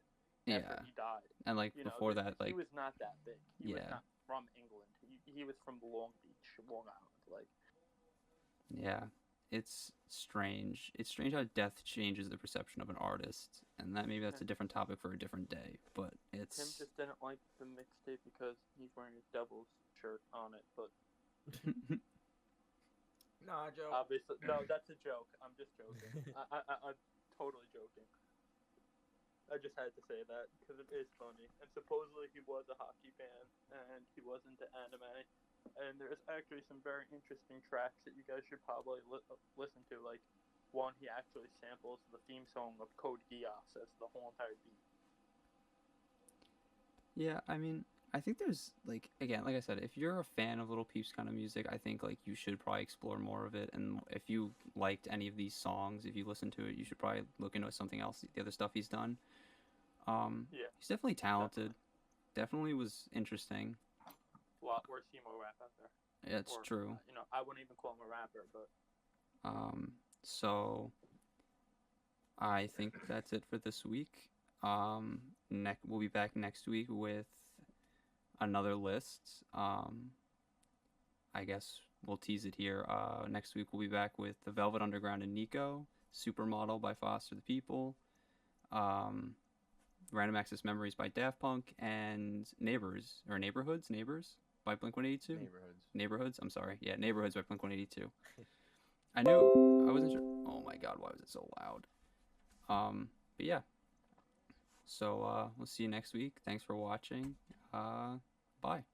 after Yeah. he died. And like before that, like, he was not that big. He was yeah. not from England. He was from Long Beach, Long Island. Like, Yeah, it's strange. It's strange how death changes the perception of an artist, and that's a different topic for a different day. But Tim it's just didn't like the mixtape because he's wearing a Devils shirt on it. But Nah, Joe. obviously, no, that's a joke. I'm just joking. I'm totally joking. I just had to say that because it is funny. And supposedly he was a hockey fan and he was into anime. And there's actually some very interesting tracks that you guys should probably listen to. Like, one, he actually samples the theme song of Code Geass as the whole entire beat. yeah. I mean, I think there's like, again, like I said, if you're a fan of Little Peep's kind of music, I think like you should probably explore more of it. And if you liked any of these songs, if you listen to it, you should probably look into something else, the other stuff he's done. Yeah, He's definitely talented. Definitely was interesting. a lot worse emo rap out there. Yeah, it's true. I wouldn't even call him a rapper, but So I think that's it for this week. We'll be back next week with another list. I guess we'll tease it here. Next week we'll be back with The Velvet Underground and Nico, Supermodel by Foster the People, Random Access Memories by Daft Punk, and Neighbors by Blink-182. Neighborhoods. I'm sorry. Yeah, Neighborhoods by Blink-182. I wasn't sure. Oh my God, why was it so loud? But yeah. So we'll see you next week. Thanks for watching. Bye.